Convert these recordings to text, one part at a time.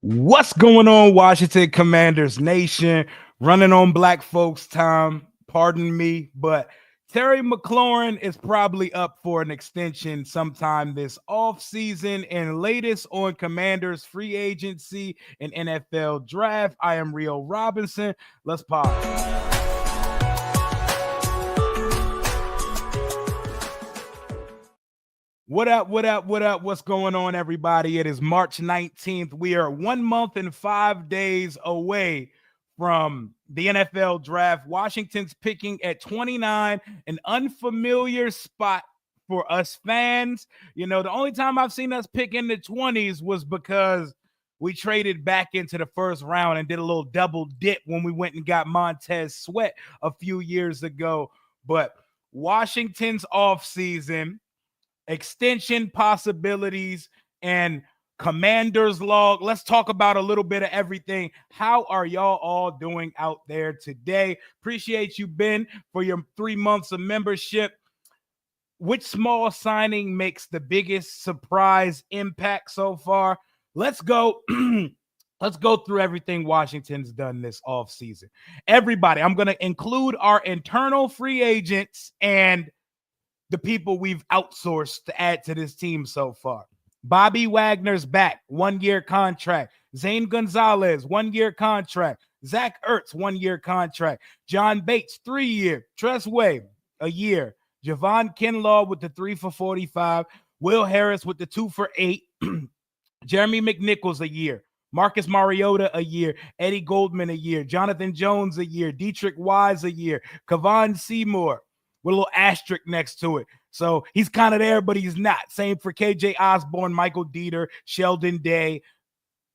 What's going on, Washington Commanders Nation? Running on black folks' time. Pardon me, but Terry McLaurin is probably up for an extension sometime this offseason. And latest on Commanders free agency and NFL draft, I am Rio Robinson. Let's pause. What up, what up, what up? What's going on, everybody? It is March 19th. We are 1 month and 5 days away from the NFL draft. Washington's picking at 29, an unfamiliar spot for us fans. You know, the only time I've seen us pick in the 20s was because we traded back into the first round and did a little double dip when we went and got Montez Sweat a few years ago. But Washington's offseason, extension possibilities, and Commanders log. Let's talk about a little bit of everything. How are y'all all doing out there today? Appreciate you, Ben, for your 3 months of membership. Which small signing makes the biggest surprise impact so far? Let's go. Let's go through everything Washington's done this offseason. Everybody, I'm going to include our internal free agents and the people we've outsourced to add to this team so far. Bobby Wagner's back, 1-year contract. Zane Gonzalez, 1-year contract. Zach Ertz, 1-year contract. John Bates, 3-year. Tress Way, a year. Javon Kinlaw with the 3 for $45. Will Harris with the 2 for $8. Jeremy McNichols, a year. Marcus Mariota, a year. Eddie Goldman, a year. Jonathan Jones, a year. Dietrich Wise, a year. Kavon Seymour with a little asterisk next to it. So he's kind of there, but he's not. Same for KJ Osborne, Michael Dieter, Sheldon Day,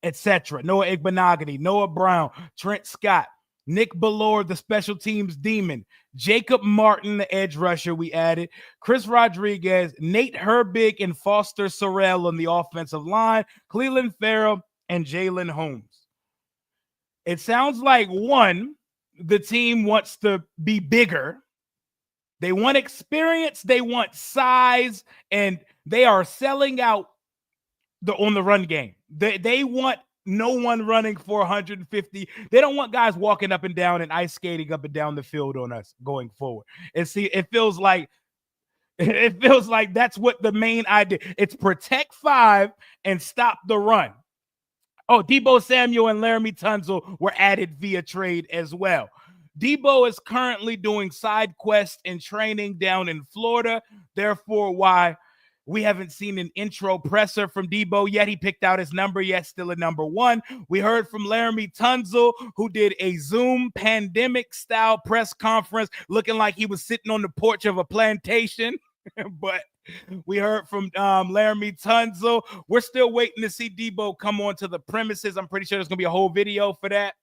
etc. Noah Igbenogany, Noah Brown, Trent Scott, Nick Ballore, the special teams demon, Jacob Martin, the edge rusher we added, Chris Rodriguez, Nate Herbig, and Foster Sorrell on the offensive line, Cleveland Farrell, and Jalen Holmes. It sounds like, one, the team wants to be bigger. They want experience, they want size, and they are selling out on the run game. They want no one running for 150. They don't want guys walking up and down and ice skating up and down the field on us going forward. And see, it feels like that's what the main idea. It's protect 5 and stop the run. Oh, Deebo Samuel and Laramie Tunzel were added via trade as well. Deebo is currently doing side quests and training down in Florida. Therefore, why we haven't seen an intro presser from Deebo yet. He picked out his number yet, still a number 1. We heard from Laramie Tunzel, who did a Zoom pandemic-style press conference looking like he was sitting on the porch of a plantation. But we heard from Laramie Tunzel. We're still waiting to see Deebo come onto the premises. I'm pretty sure there's going to be a whole video for that.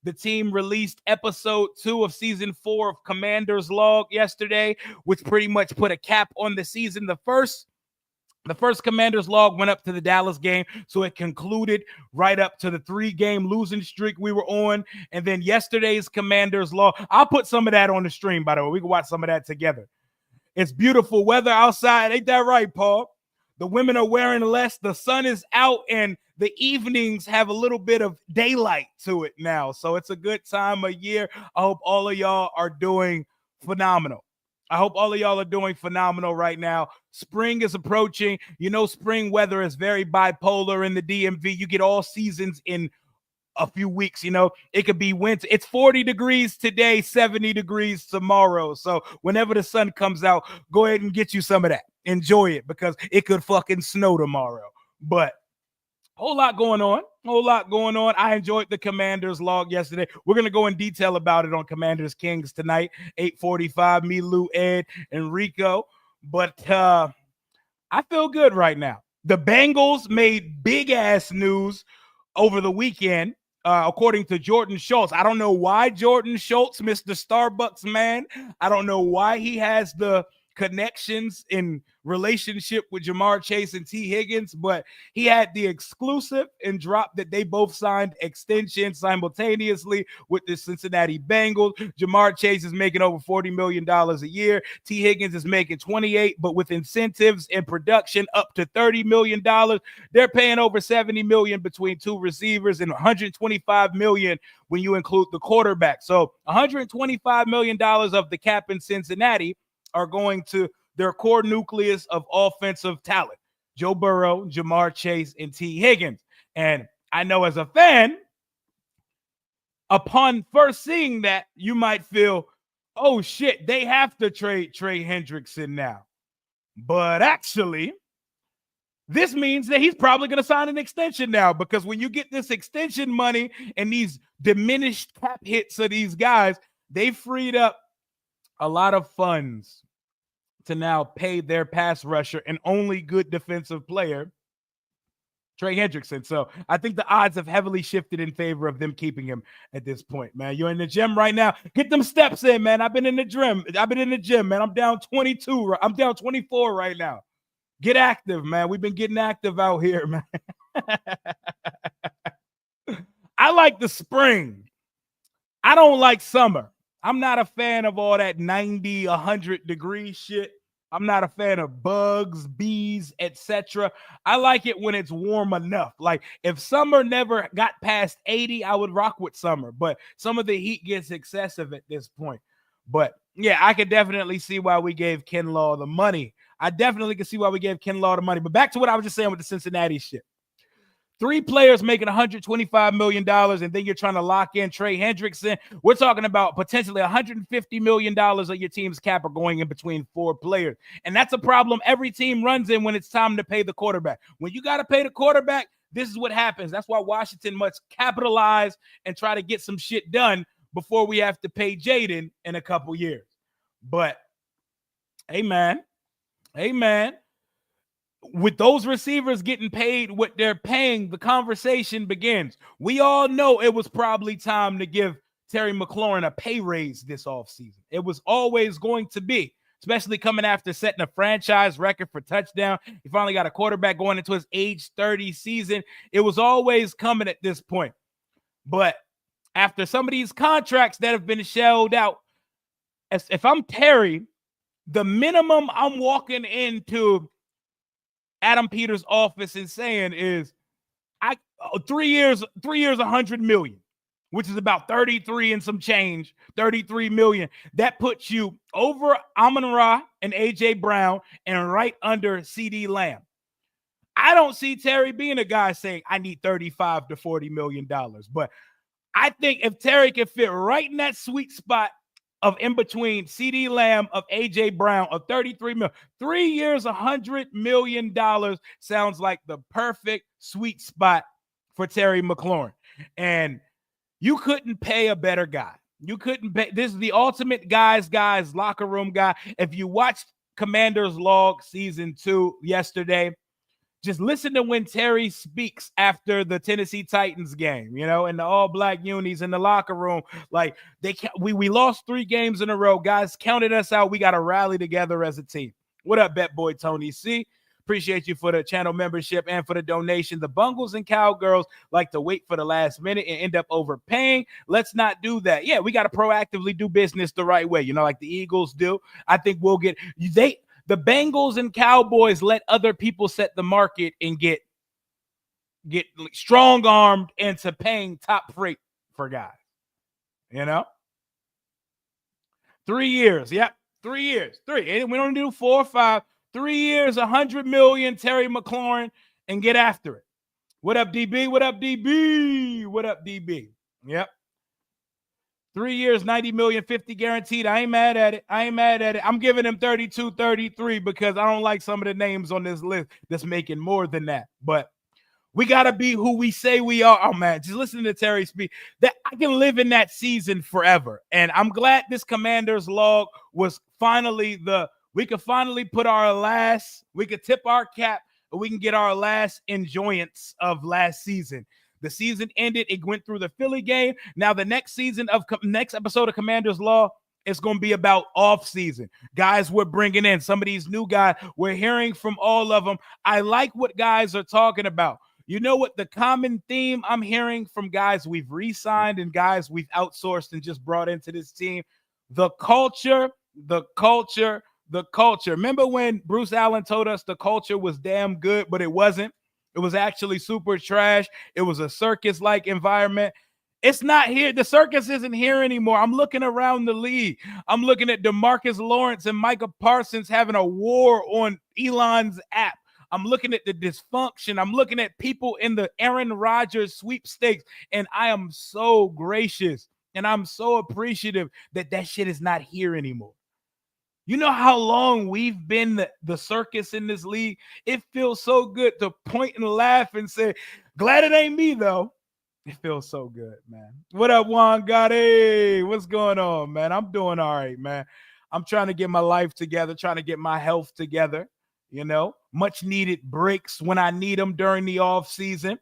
The team released episode 2 of season 4 of Commanders Log yesterday, which pretty much put a cap on the season. The first Commanders Log went up to the Dallas game, so it concluded right up to the 3-game losing streak we were on. And then yesterday's Commanders Log, I'll put some of that on the stream, by the way. We can watch some of that together. It's beautiful weather outside. Ain't that right, Paul? The women are wearing less. The sun is out, and the evenings have a little bit of daylight to it now. So it's a good time of year. I hope all of y'all are doing phenomenal. Right now. Spring is approaching. You know, spring weather is very bipolar in the DMV. You get all seasons in a few weeks. You know, it could be winter. It's 40 degrees today, 70 degrees tomorrow. So whenever the sun comes out, go ahead and get you some of that. Enjoy it, because it could fucking snow tomorrow. But whole lot going on. I enjoyed the Commanders Log yesterday. We're going to go in detail about it on Commanders Kings tonight, 8:45, me, Lou, Ed, and Rico. But I feel good right now. The Bengals made big-ass news over the weekend, according to Jordan Schultz. I don't know why Jordan Schultz, Mr. Starbucks man, I don't know why he has the connections in relationship with Jamar Chase and T. Higgins, but he had the exclusive and dropped that they both signed extensions simultaneously with the Cincinnati Bengals. Jamar Chase is making over $40 million a year. T. Higgins is making 28, but with incentives and production up to $30 million. They're paying over $70 million between two receivers and $125 million when you include the quarterback. So $125 million of the cap in Cincinnati are going to their core nucleus of offensive talent: Joe Burrow, Jamar Chase, and T. Higgins. And I know as a fan, upon first seeing that, you might feel, oh shit, they have to trade Trey Hendrickson now. But actually, this means that he's probably going to sign an extension now, because when you get this extension money and these diminished cap hits of these guys, they freed up a lot of funds to now pay their pass rusher and only good defensive player, Trey Hendrickson. So I think the odds have heavily shifted in favor of them keeping him at this point, man. You're in the gym right now. Get them steps in, man. I've been in the gym, man. I'm down 22. I'm down 24 right now. Get active, man. We've been getting active out here, man. I like the spring. I don't like summer. I'm not a fan of all that 90, 100 degree shit. I'm not a fan of bugs, bees, etc. I like it when it's warm enough. Like if summer never got past 80, I would rock with summer. But some of the heat gets excessive at this point. But yeah, I could definitely see why we gave Kinlaw the money. I definitely can see why we gave Kinlaw the money. But back to what I was just saying with the Cincinnati shit. 3 players making $125 million, and then you're trying to lock in Trey Hendrickson. We're talking about potentially $150 million of your team's cap are going in between 4 players. And that's a problem every team runs in when it's time to pay the quarterback. When you got to pay the quarterback, this is what happens. That's why Washington must capitalize and try to get some shit done before we have to pay Jaden in a couple years. But, hey, man, with those receivers getting paid what they're paying, the conversation begins. We all know it was probably time to give Terry McLaurin a pay raise this offseason. It was always going to be, especially coming after setting a franchise record for touchdown. He finally got a quarterback going into his age 30 season. It was always coming at this point. But after some of these contracts that have been shelled out, if I'm Terry, the minimum I'm walking into Adam Peters' office and saying is, 3 years, 100 million, which is about 33 and some change, 33 million. That puts you over Amon-Ra and AJ Brown and right under CD Lamb. I don't see Terry being a guy saying I need 35 to $40 million, but I think if Terry can fit right in that sweet spot of in between CD Lamb, of AJ Brown, of 33 million, 3 years, $100 million sounds like the perfect sweet spot for Terry McLaurin. And you couldn't pay a better guy. You couldn't pay. This is the ultimate guys locker room guy. If you watched Commanders Log season 2 yesterday, just listen to when Terry speaks after the Tennessee Titans game, and the all-black unis in the locker room. Like, we lost 3 games in a row. Guys counted us out. We got to rally together as a team. What up, Bet Boy Tony C? Appreciate you for the channel membership and for the donation. The Bungles and Cowgirls like to wait for the last minute and end up overpaying. Let's not do that. Yeah, we got to proactively do business the right way, like the Eagles do. I think we'll get the Bengals and Cowboys let other people set the market and get strong-armed into paying top freight for guys. 3 years. Yep. 3 years. 3. We don't do 4 or 5. 3 years, $100 million, Terry McLaurin, and get after it. What up, DB? What up, DB? What up, DB? Yep. 3 years, $90 million, 50 guaranteed. I ain't mad at it. I'm giving him 32, 33 because I don't like some of the names on this list that's making more than that. But we got to be who we say we are. Oh, man, just listen to Terry speak. That I can live in that season forever. And I'm glad this Commanders Log was finally we could finally put we could tip our cap and we can get our last enjoyance of last season. The season ended. It went through the Philly game. Now the next episode of Commanders Law It's going to be about off-season. Guys we're bringing in. Some of these new guys, we're hearing from all of them. I like what guys are talking about. You know what the common theme I'm hearing from guys we've re-signed and guys we've outsourced and just brought into this team? The culture, the culture, the culture. Remember when Bruce Allen told us the culture was damn good, but it wasn't? It was actually super trash. It was a circus-like environment. It's not here. The circus isn't here anymore. I'm looking around the league. I'm looking at DeMarcus Lawrence and Micah Parsons having a war on Elon's app. I'm looking at the dysfunction. I'm looking at people in the Aaron Rodgers sweepstakes, and I am so gracious and I'm so appreciative that that shit is not here anymore. You know how long we've been the circus in this league? It feels so good to point and laugh and say, glad it ain't me, though. It feels so good, man. What up, Juan Gotti? What's going on, man? I'm doing all right, man. I'm trying to get my life together, trying to get my health together, you know, much needed breaks when I need them during the off season,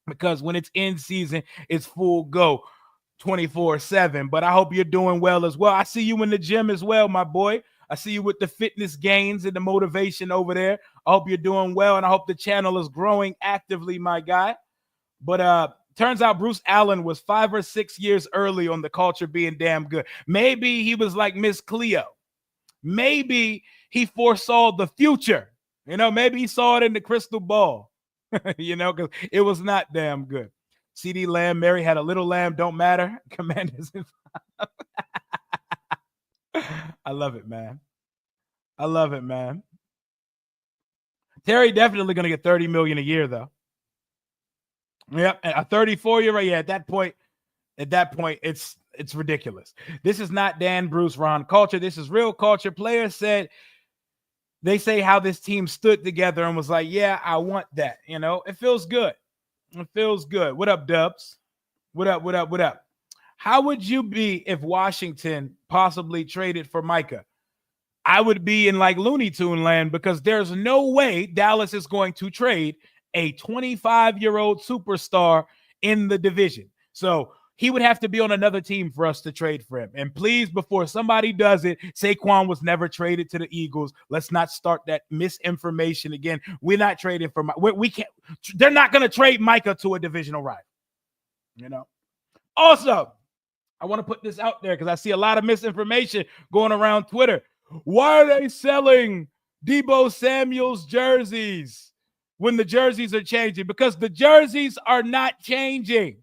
because when it's in season, it's full go 24/7. But I hope you're doing well as well. I see you in the gym as well, my boy. I see you with the fitness gains and the motivation over there. I hope you're doing well, and I hope the channel is growing actively, my guy. But turns out Bruce Allen was 5 or 6 years early on the culture being damn good. Maybe he was like Miss Cleo. Maybe he foresaw the future. You know, maybe he saw it in the crystal ball, you know, because it was not damn good. CD Lamb, Mary had a little lamb, don't matter. Commanders. I love it, man. I love it, man. Terry definitely going to get $30 million a year, though. Yep, a 34-year-old. Yeah, at that point, it's ridiculous. This is not Dan Bruce Ron culture. This is real culture. Players said, they say how this team stood together and was like, yeah, I want that. You know, it feels good. It feels good. What up, Dubs? What up, what up, what up? How would you be if Washington possibly traded for Micah? I would be in like Looney Tune land, because there's no way Dallas is going to trade a 25-year-old superstar in the division. So he would have to be on another team for us to trade for him. And please, before somebody does it, Saquon was never traded to the Eagles. Let's not start that misinformation again. We're not trading for we can't. They're not going to trade Micah to a divisional rival. You know. Also, I want to put this out there because I see a lot of misinformation going around Twitter. Why are they selling Deebo Samuel's jerseys when the jerseys are changing? Because the jerseys are not changing.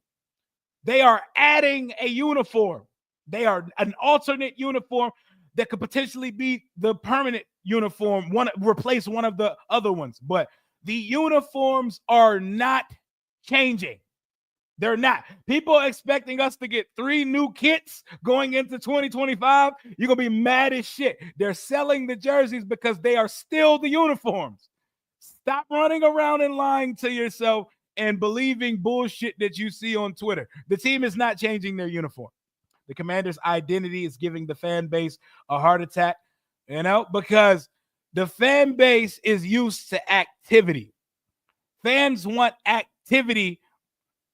They are adding a uniform. They are an alternate uniform that could potentially be the permanent uniform, replace one of the other ones. But the uniforms are not changing. They're not. People are expecting us to get 3 new kits going into 2025. You're going to be mad as shit. They're selling the jerseys because they are still the uniforms. Stop running around and lying to yourself and believing bullshit that you see on Twitter. The team is not changing their uniform. The Commanders' identity is giving the fan base a heart attack, you know, because the fan base is used to activity. Fans want activity,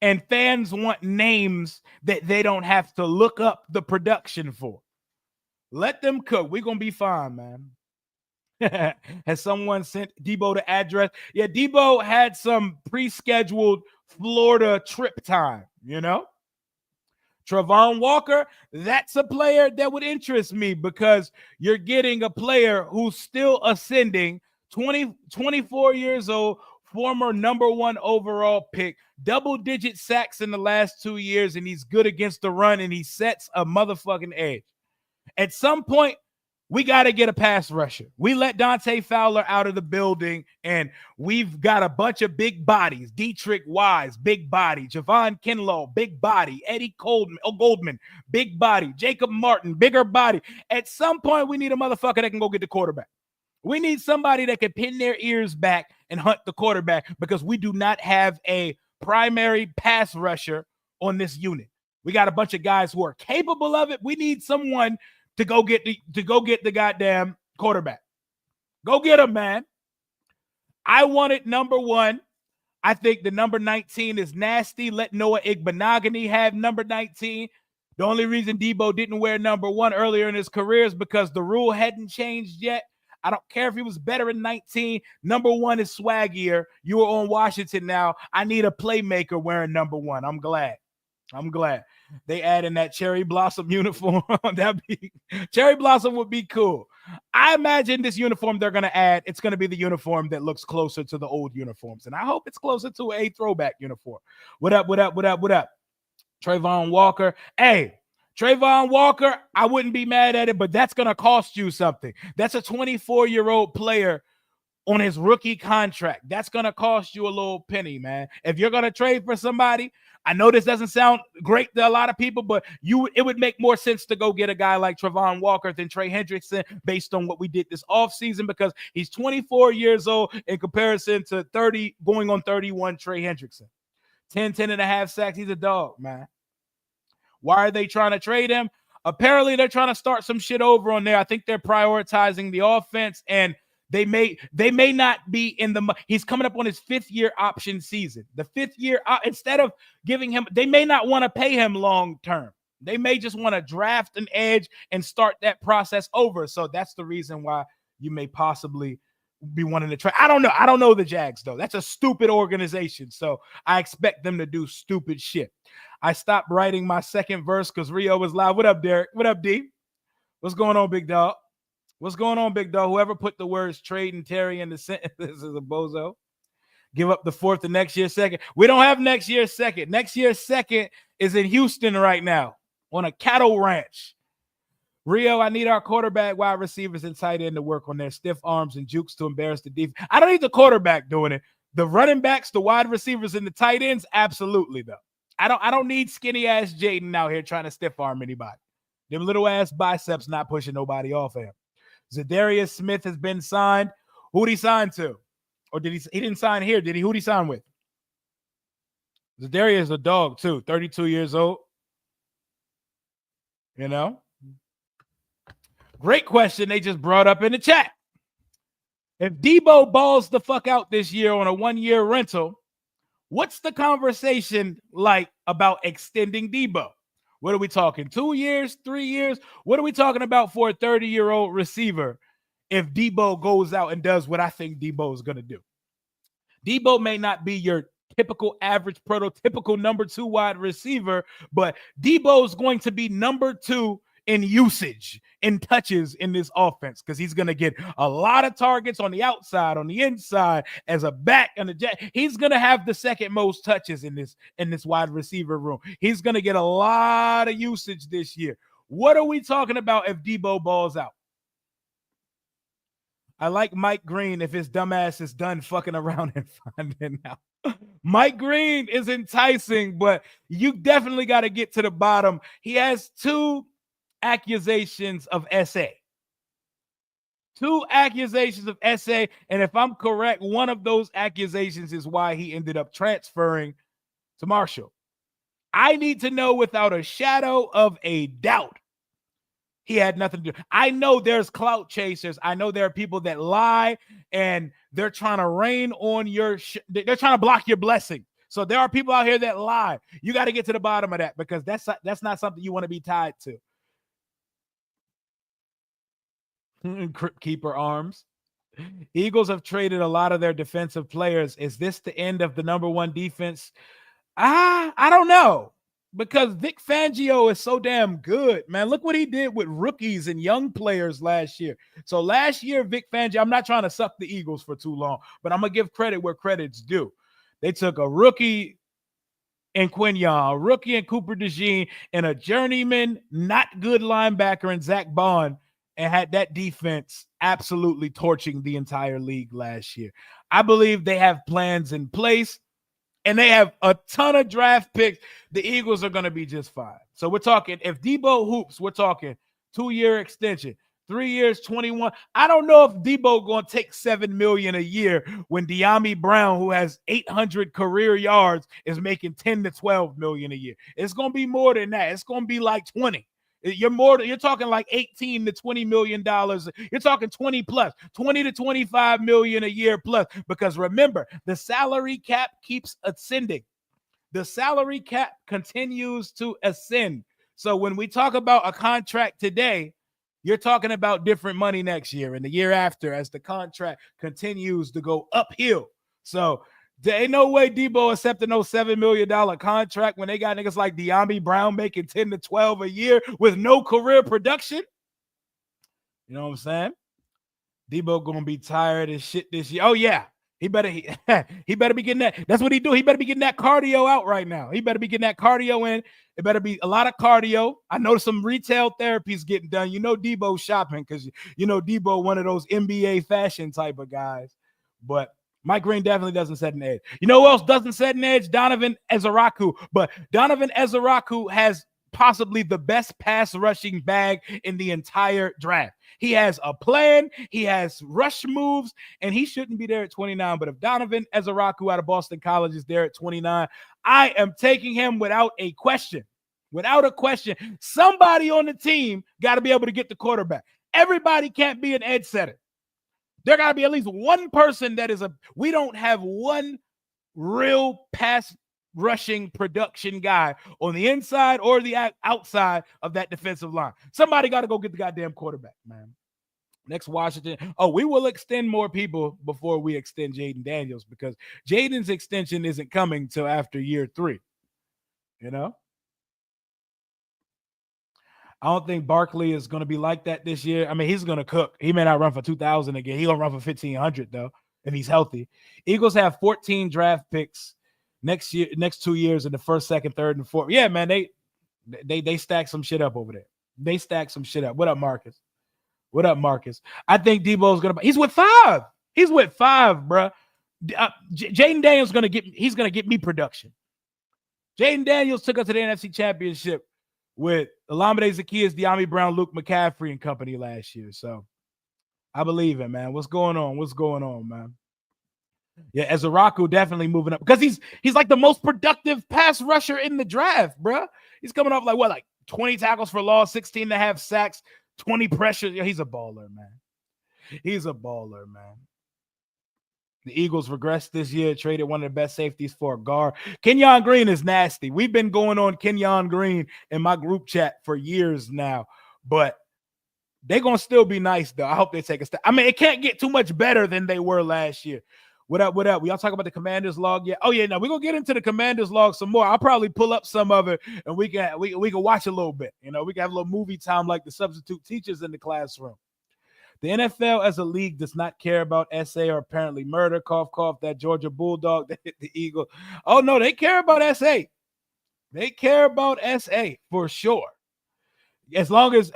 and fans want names that they don't have to look up the production for. Let them cook. We're going to be fine, man. Has someone sent Deebo the address? Yeah, Deebo had some pre-scheduled Florida trip time, you know? Travon Walker, that's a player that would interest me, because you're getting a player who's still ascending, 24 years old, former number 1 overall pick, double-digit sacks in the last 2 years, and he's good against the run, and he sets a motherfucking edge. At some point, we got to get a pass rusher. We let Dante Fowler out of the building, and we've got a bunch of big bodies. Dietrich Wise, big body. Javon Kinlaw, big body. Eddie Goldman, big body. Jacob Martin, bigger body. At some point, we need a motherfucker that can go get the quarterback. We need somebody that can pin their ears back and hunt the quarterback, because we do not have a primary pass rusher on this unit. We got a bunch of guys who are capable of it. We need someone to go get the goddamn quarterback. Go get him, man. I wanted number 1. I think the number 19 is nasty. Let Noah Igbenogany have number 19. The only reason Deebo didn't wear number 1 earlier in his career is because the rule hadn't changed yet. I don't care if he was better in 19. Number 1 is swaggier. You are on Washington now. I need a playmaker wearing number 1. I'm glad. They add in that cherry blossom uniform. Cherry blossom would be cool. I imagine this uniform they're going to add, it's going to be the uniform that looks closer to the old uniforms. And I hope it's closer to a throwback uniform. What up? Trayvon Walker. Hey, Trayvon Walker, I wouldn't be mad at it, but that's going to cost you something. That's a 24-year-old player on his rookie contract. That's going to cost you a little penny, man. If you're going to trade for somebody, I know this doesn't sound great to a lot of people, but it would make more sense to go get a guy like Trayvon Walker than Trey Hendrickson based on what we did this offseason, because he's 24 years old in comparison to 30, going on 31, Trey Hendrickson. 10 and a half sacks. He's a dog, man. Why are they trying to trade him? Apparently, they're trying to start some shit over on there. I think they're prioritizing the offense, and they may not be in the. He's coming up on his 5th-year option season. The 5th year, instead of giving him, they may not want to pay him long term. They may just want to draft an edge and start that process over. So that's the reason why you may possibly be wanting to try. I don't know. I don't know the Jags, though. That's a stupid organization. So I expect them to do stupid shit. I stopped writing my second verse because Rio was live. What up, Derek? What up, D? What's going on, big dog? Whoever put the words trade and Terry in the sentence is a bozo. Give up the 4th and next year's 2nd. We don't have next year's 2nd. Next year's 2nd is in Houston right now on a cattle ranch. Rio, I need our quarterback, wide receivers, and tight end to work on their stiff arms and jukes to embarrass the defense. I don't need the quarterback doing it. The running backs, the wide receivers, and the tight ends, absolutely, though. I don't need skinny-ass Jaden out here trying to stiff arm anybody. Them little-ass biceps not pushing nobody off him. Zadarius Smith has been signed. Who'd he sign to? Or did he didn't sign here, did he? Who'd he sign with? Zadarius is a dog, too. 32 years old. You know? Great question they just brought up in the chat. If Deebo balls the fuck out this year on a 1-year rental, what's the conversation like about extending Deebo? What are we talking? 2 years, 3 years? What are we talking about for a 30-year-old receiver if Deebo goes out and does what I think Deebo is going to do? Deebo may not be your typical average prototypical number 2 wide receiver, but Deebo is going to be number 2 in usage, in touches in this offense, because he's going to get a lot of targets on the outside, on the inside, as a back and a jet. He's going to have the 2nd most touches in this wide receiver room. He's going to get a lot of usage this year. What are we talking about if Deebo balls out? I like Mike Green if his dumbass is done fucking around and finding out. Mike Green is enticing, but you definitely got to get to the bottom. He has 2 accusations of SA. 2 accusations of SA, and if I'm correct, one of those accusations is why he ended up transferring to Marshall. I need to know without a shadow of a doubt he had nothing to do. I know there's clout chasers. I know there are people that lie and they're trying to rain on your they're trying to block your blessing. So there are people out here that lie. You got to get to the bottom of that, because that's not something you want to be tied to. Crypt Keeper arms. Eagles have traded a lot of their defensive players. Is this the end of the number 1 defense? I don't know, because Vic Fangio is so damn good, man. Look what he did with rookies and young players last year. So last year, Vic Fangio, I'm not trying to suck the Eagles for too long, but I'm going to give credit where credit's due. They took a rookie in Quignon, a rookie in Cooper DeJean, and a journeyman, not good linebacker in Zach Bond, and had that defense absolutely torching the entire league last year. I believe they have plans in place, and they have a ton of draft picks. The Eagles are going to be just fine. So we're talking, if Deebo hoops, we're talking 2-year extension, 3 years, 21. I don't know if Deebo going to take $7 million a year when De'Ami Brown, who has 800 career yards, is making $10 to $12 million a year. It's going to be more than that. It's going to be like 20. You're talking like $18 to $20 million. You're talking 20 plus, 20 to 25 million a year plus, because remember, the salary cap keeps ascending. The salary cap continues to ascend. So when we talk about a contract today, you're talking about different money next year and the year after as the contract continues to go uphill. So there ain't no way Deebo accepting no $7 million contract when they got niggas like De'Ami Brown making 10 to 12 a year with no career production. You know what I'm saying? Deebo gonna be tired as shit this year. Oh yeah, he better be getting that. That's what he do. He better be getting that cardio out right now. He better be getting that cardio in. It better be a lot of cardio. I know some retail therapies getting done. You know Deebo shopping because you know Deebo one of those NBA fashion type of guys. But Mike Green definitely doesn't set an edge. You know who else doesn't set an edge? Donovan Ezeraku. But Donovan Ezeraku has possibly the best pass rushing bag in the entire draft. He has a plan, he has rush moves, and he shouldn't be there at 29. But if Donovan Ezeraku out of Boston College is there at 29, I am taking him without a question. Without a question. Somebody on the team got to be able to get the quarterback. Everybody can't be an edge setter. There got to be at least one person that is we don't have one real pass rushing production guy on the inside or the outside of that defensive line. Somebody got to go get the goddamn quarterback, man. Next, Washington. Oh, we will extend more people before we extend Jaden Daniels because Jaden's extension isn't coming till after year 3. You know? I don't think Barkley is going to be like that this year. I mean, he's going to cook. He may not run for 2,000 again. He's going to run for 1,500, though, if he's healthy. Eagles have 14 draft picks next 2 years in the first, second, third, and fourth. Yeah, man, they stack some shit up over there. They stack some shit up. What up, Marcus? What up, Marcus? I think Deebo's going to – he's with 5. He's with 5, bro. Jaden Daniels going to get me production. Jaden Daniels took us to the NFC Championship with Olamide Zaccheaus, De'Ami Brown, Luke McCaffrey and company last year. So I believe it, man. What's going on? What's going on, man? Yeah, Ezeraku definitely moving up because he's like the most productive pass rusher in the draft, bro. He's coming off like 20 tackles for loss, 16 and a half sacks, 20 pressures. Yeah, he's a baller, man. He's a baller, man. The Eagles regressed this year, traded one of the best safeties for a guard. Kenyon Green is nasty. We've been going on Kenyon Green in my group chat for years now, but they're going to still be nice, though. I hope they take a step. I mean, it can't get too much better than they were last year. What up, what up? We all talk about the Commanders log yet? Oh, yeah, no, we're going to get into the Commanders log some more. I'll probably pull up some of it, and we can watch a little bit. You know, we can have a little movie time like the substitute teachers in the classroom. The NFL as a league does not care about SA or apparently murder, cough, cough, that Georgia Bulldog that hit the Eagle. Oh, no, they care about SA. They care about SA for sure. As long as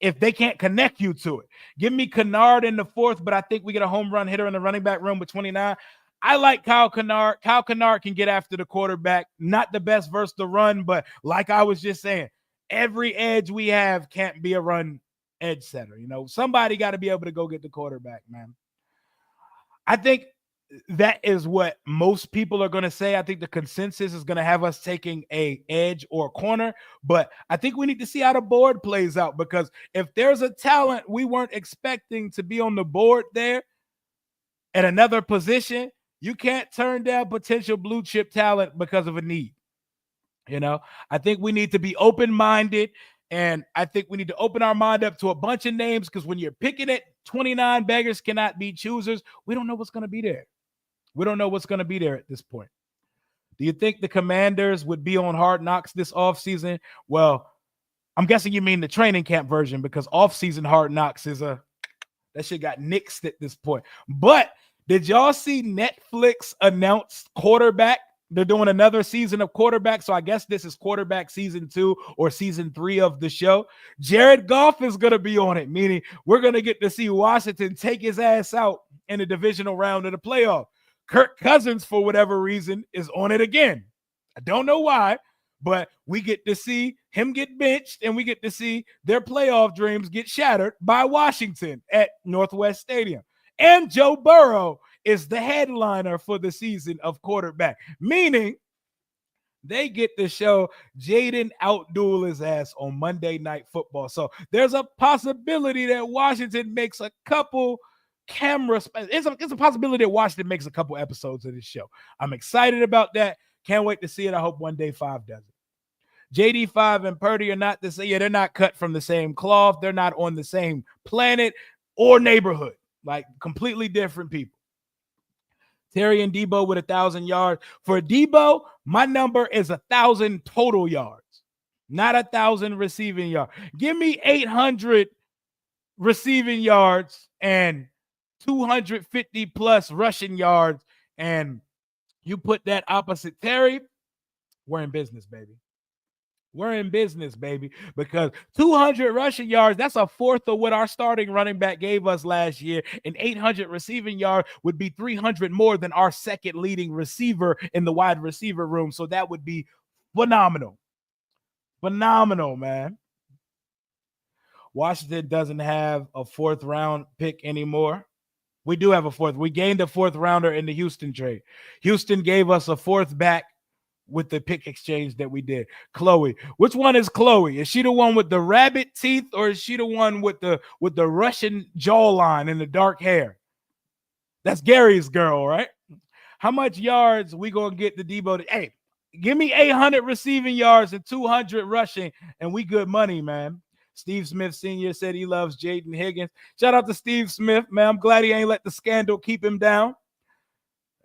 if they can't connect you to it. Give me Kennard in the 4th, but I think we get a home run hitter in the running back room with 29. I like Kyle Kennard. Kyle Kennard can get after the quarterback. Not the best versus the run, but like I was just saying, every edge we have can't be a run edge setter. You know, somebody got to be able to go get the quarterback, man. I think that is what most people are going to say. I think the consensus is going to have us taking a edge or a corner, but I think we need to see how the board plays out because if there's a talent we weren't expecting to be on the board there at another position, you can't turn down potential blue chip talent because of a need. You know, I think we need to be open-minded. And I think we need to open our mind up to a bunch of names because when you're picking at 29, beggars cannot be choosers. We don't know what's going to be there. We don't know what's going to be there at this point. Do you think the Commanders would be on Hard Knocks this offseason? Well, I'm guessing you mean the training camp version because offseason Hard Knocks that shit got nixed at this point. But did y'all see Netflix announce quarterback? They're doing another season of quarterback, so I guess this is quarterback season 2 or season 3 of the show. Jared Goff is going to be on it, meaning we're going to get to see Washington take his ass out in the divisional round of the playoff. Kirk Cousins, for whatever reason, is on it again. I don't know why, but we get to see him get benched, and we get to see their playoff dreams get shattered by Washington at Northwest Stadium. And Joe Burrow is the headliner for the season of quarterback, meaning they get to show Jaden outduel his ass on Monday Night Football. So there's a possibility that Washington makes a couple it's a possibility that Washington makes a couple episodes of this show. I'm excited about that. Can't wait to see it. I hope one day 5 does it. JD5 and Purdy are not the same. Yeah, they're not cut from the same cloth. They're not on the same planet or neighborhood. Like completely different people. Terry and Deebo with 1,000 yards. For Deebo, my number is 1,000 total yards, not 1,000 receiving yards. Give me 800 receiving yards and 250 plus rushing yards, and you put that opposite Terry, we're in business, baby. We're in business, baby, because 200 rushing yards, that's a fourth of what our starting running back gave us last year. And 800 receiving yards would be 300 more than our second leading receiver in the wide receiver room. So that would be phenomenal. Phenomenal, man. Washington doesn't have a fourth round pick anymore. We do have a fourth. We gained a fourth rounder in the Houston trade. Houston gave us a fourth back with the pick exchange that we did. Chloe. Which one is Chloe? Is she the one with the rabbit teeth, or is she the one with the Russian jawline and the dark hair? That's Gary's girl, right? How much yards we gonna get the Deebo? Hey, give me 800 receiving yards and 200 rushing, and we good money, man. Steve Smith Sr. said he loves Jaden Higgins. Shout out to Steve Smith, man. I'm glad he ain't let the scandal keep him down.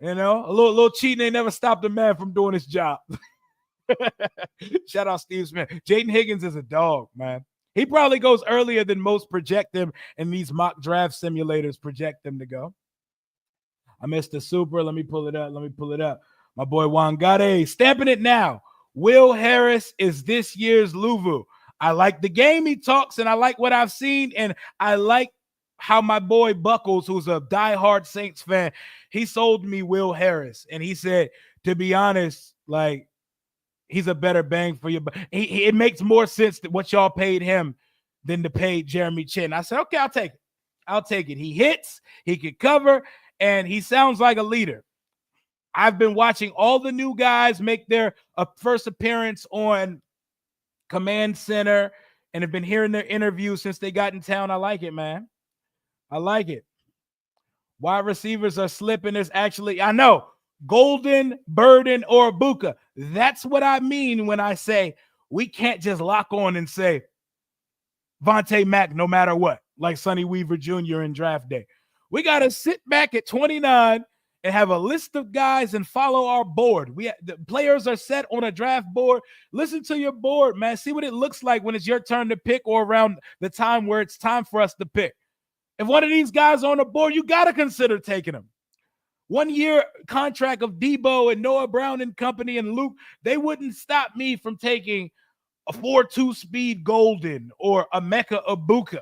You know, a little cheating ain't never stopped a man from doing his job. Shout out Steve Smith. Jaden Higgins is a dog, man. He probably goes earlier than most project him, and these mock draft simulators project him to go. I missed the super. Let me pull it up. My boy Wangade stamping it now. Will Harris is this year's Luvu. I like the game he talks, and I like what I've seen, and I like how my boy Buckles, who's a diehard Saints fan, he sold me Will Harris, and he said, to be honest, like, he's a better bang for you. It makes more sense that what y'all paid him than to pay Jeremy Chin. I said, okay, I'll take it. He hits, he can cover, and he sounds like a leader. I've been watching all the new guys make their first appearance on Command Center and have been hearing their interviews since they got in town. I like it, man. I like it. Wide receivers are slipping. There's actually, I know, Golden, Burden, or Buka. That's what I mean when I say we can't just lock on and say Vontae Mack no matter what, like Sonny Weaver Jr. in draft day. We got to sit back at 29 and have a list of guys and follow our board. The players are set on a draft board. Listen to your board, man. See what it looks like when it's your turn to pick or around the time where it's time for us to pick. If one of these guys on the board, you got to consider taking them. 1 year contract of Deebo and Noah Brown and company and Luke, they wouldn't stop me from taking a 4.2 speed Golden or a Mecca Ibuka.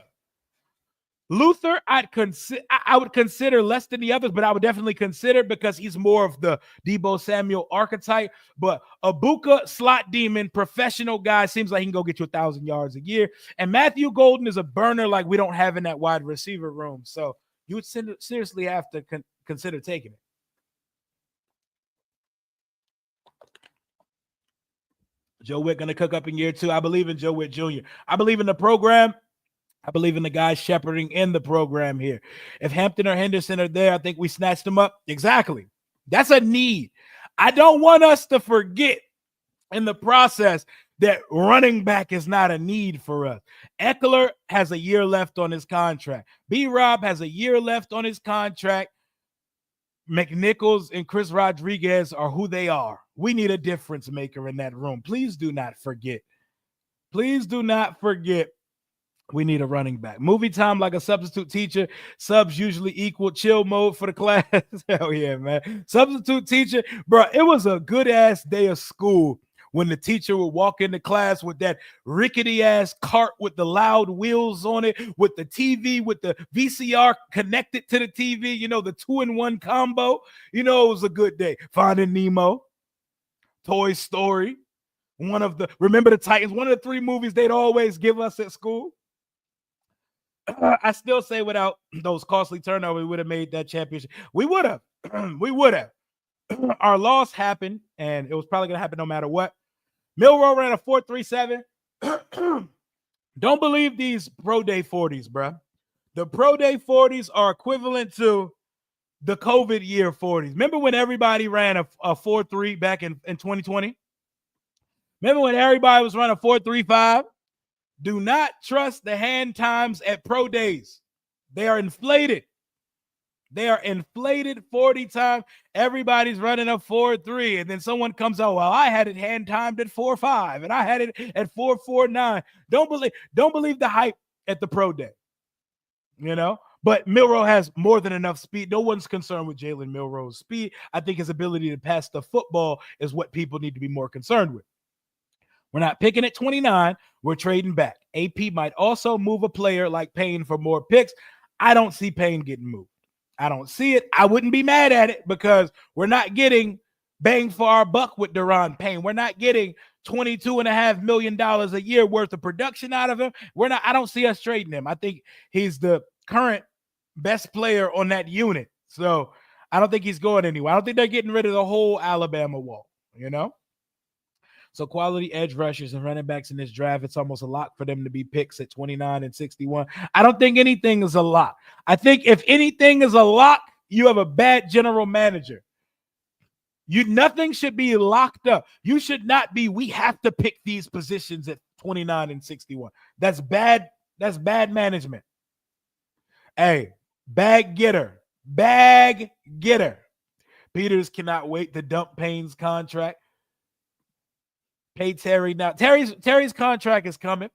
Luther, I would consider less than the others, but I would definitely consider because he's more of the Deebo Samuel archetype. But Ibuka, slot demon, professional guy, seems like he can go get you 1,000 yards a year. And Matthew Golden is a burner like we don't have in that wide receiver room. So you would seriously have to consider taking it. Joe Witt going to cook up in year 2. I believe in Joe Witt Jr. I believe in the program. I believe in the guys shepherding in the program here. If Hampton or Henderson are there, I think we snatched them up. Exactly. That's a need. I don't want us to forget in the process that running back is not a need for us. Eckler has a year left on his contract. B-Rob has a year left on his contract. McNichols and Chris Rodriguez are who they are. We need a difference maker in that room. Please do not forget. Please do not forget. We need a running back. Movie time like a substitute teacher. Subs usually equal chill mode for the class. Hell yeah, man. Substitute teacher. Bro, it was a good-ass day of school when the teacher would walk into class with that rickety-ass cart with the loud wheels on it, with the TV, with the VCR connected to the TV, you know, the 2-in-1 combo. You know, it was a good day. Finding Nemo, Toy Story, Remember the Titans, one of the 3 movies they'd always give us at school. I still say without those costly turnovers, we would have made that championship. We would have. We would have. Our loss happened, and it was probably going to happen no matter what. Milrow ran a 4.37. Don't believe these Pro Day 40s, bro. The Pro Day 40s are equivalent to the COVID year 40s. Remember when everybody ran a 4.3 back in 2020? Remember when everybody was running 4.35? Do not trust the hand times at pro days. They are inflated. They are inflated 40 times. Everybody's running a 4.3, and then someone comes out, well, I had it hand timed at 4.5, and I had it at 4.49. Don't believe the hype at the pro day. You know? But Milroe has more than enough speed. No one's concerned with Jalen Milroe's speed. I think his ability to pass the football is what people need to be more concerned with. We're not picking at 29. We're trading back. AP might also move a player like Payne for more picks. I don't see Payne getting moved. I don't see it. I wouldn't be mad at it because we're not getting bang for our buck with Daron Payne. We're not getting $22.5 million a year worth of production out of him. I don't see us trading him. I think he's the current best player on that unit. So I don't think he's going anywhere. I don't think they're getting rid of the whole Alabama wall, you know? So quality edge rushers and running backs in this draft, it's almost a lock for them to be picks at 29 and 61. I don't think anything is a lock. I think if anything is a lock, you have a bad general manager. Nothing should be locked up. You should not be, we have to pick these positions at 29 and 61. That's bad. That's bad management. Hey, bag getter. Peters cannot wait to dump Payne's contract. Pay Terry now. Terry's contract is coming.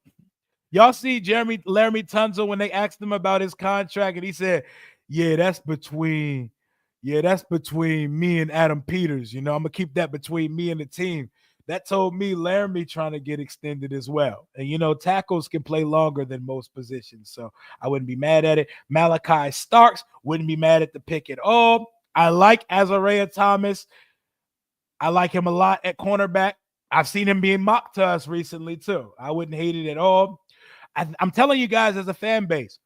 Y'all see Laramie Tunzel when they asked him about his contract, and he said, "Yeah, that's between me and Adam Peters. You know, I'm gonna keep that between me and the team." That told me Laramie trying to get extended as well. And you know, tackles can play longer than most positions, so I wouldn't be mad at it. Malachi Starks, wouldn't be mad at the pick at all. I like Azariah Thomas. I like him a lot at cornerback. I've seen him being mocked to us recently, too. I wouldn't hate it at all. I'm telling you guys as a fan base,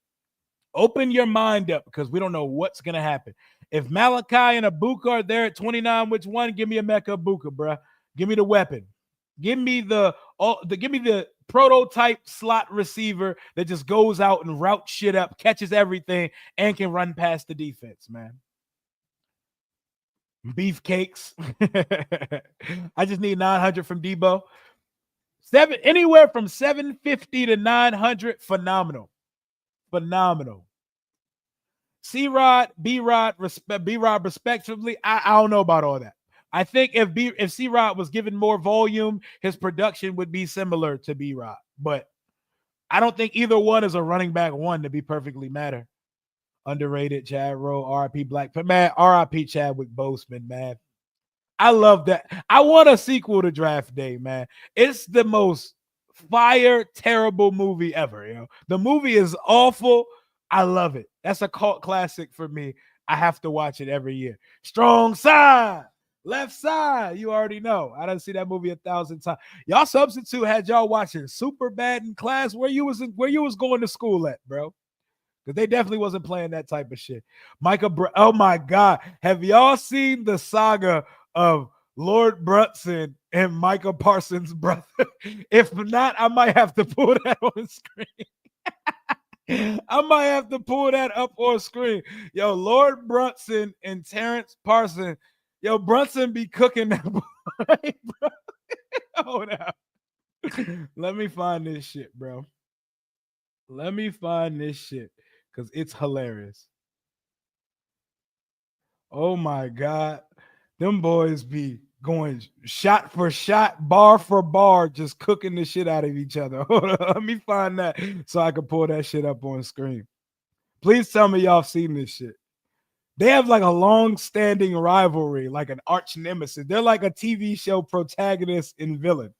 open your mind up because we don't know what's going to happen. If Malachi and Abuka are there at 29, which one? Give me a Mecca Abuka, bro. Give me the weapon. Give me the prototype slot receiver that just goes out and routes shit up, catches everything, and can run past the defense, man. Beefcakes. I just need 900 from Deebo. Anywhere from 750 to 900. Phenomenal. C-Rod, B-Rod, respectively. I don't know about all that. I think if C-Rod was given more volume, his production would be similar to B-Rod. But I don't think either one is a running back one, to be perfectly matter. Underrated Chad Rowe, RIP Black. Man, RIP Chadwick Boseman, man. I love that. I want a sequel to Draft Day, man. It's the most fire, terrible movie ever. You know, the movie is awful. I love it. That's a cult classic for me. I have to watch it every year. Strong side, left side. You already know. I done see that movie 1,000 times. Y'all substitute had y'all watching Superbad in class. Where you was going to school at, bro? Because they definitely wasn't playing that type of shit. Oh my God. Have y'all seen the saga of Lord Brunson and Micah Parsons' brother? If not, I might have to pull that on screen. I might have to pull that up on screen. Yo, Lord Brunson and Terrence Parsons. Yo, Brunson be cooking that boy, bro. Hold up. Let me find this shit, bro. Let me find this shit. Because it's hilarious. Oh my God. Them boys be going shot for shot, bar for bar, just cooking the shit out of each other. Hold on, let me find that so I can pull that shit up on screen. Please tell me y'all seen this shit. They have like a long-standing rivalry, like an arch nemesis. They're like a TV show protagonist and villain.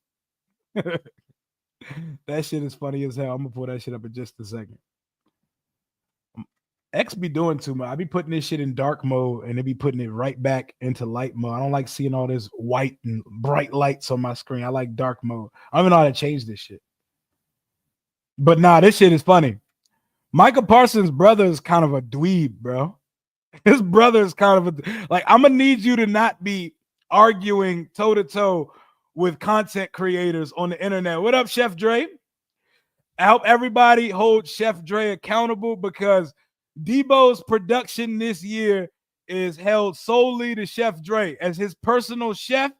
That shit is funny as hell. I'm gonna pull that shit up in just a second. X be doing too much. I be putting this shit in dark mode and they be putting it right back into light mode. I don't like seeing all this white and bright lights on my screen. I like dark mode. I don't even know how to change this shit. But nah, this shit is funny. Micah Parsons' brother is kind of a dweeb, bro. His brother is kind of I'm gonna need you to not be arguing toe-to-toe with content creators on the internet. What up, Chef Dre? I hope everybody hold Chef Dre accountable because Deebo's production this year is held solely to Chef Dre as his personal chef.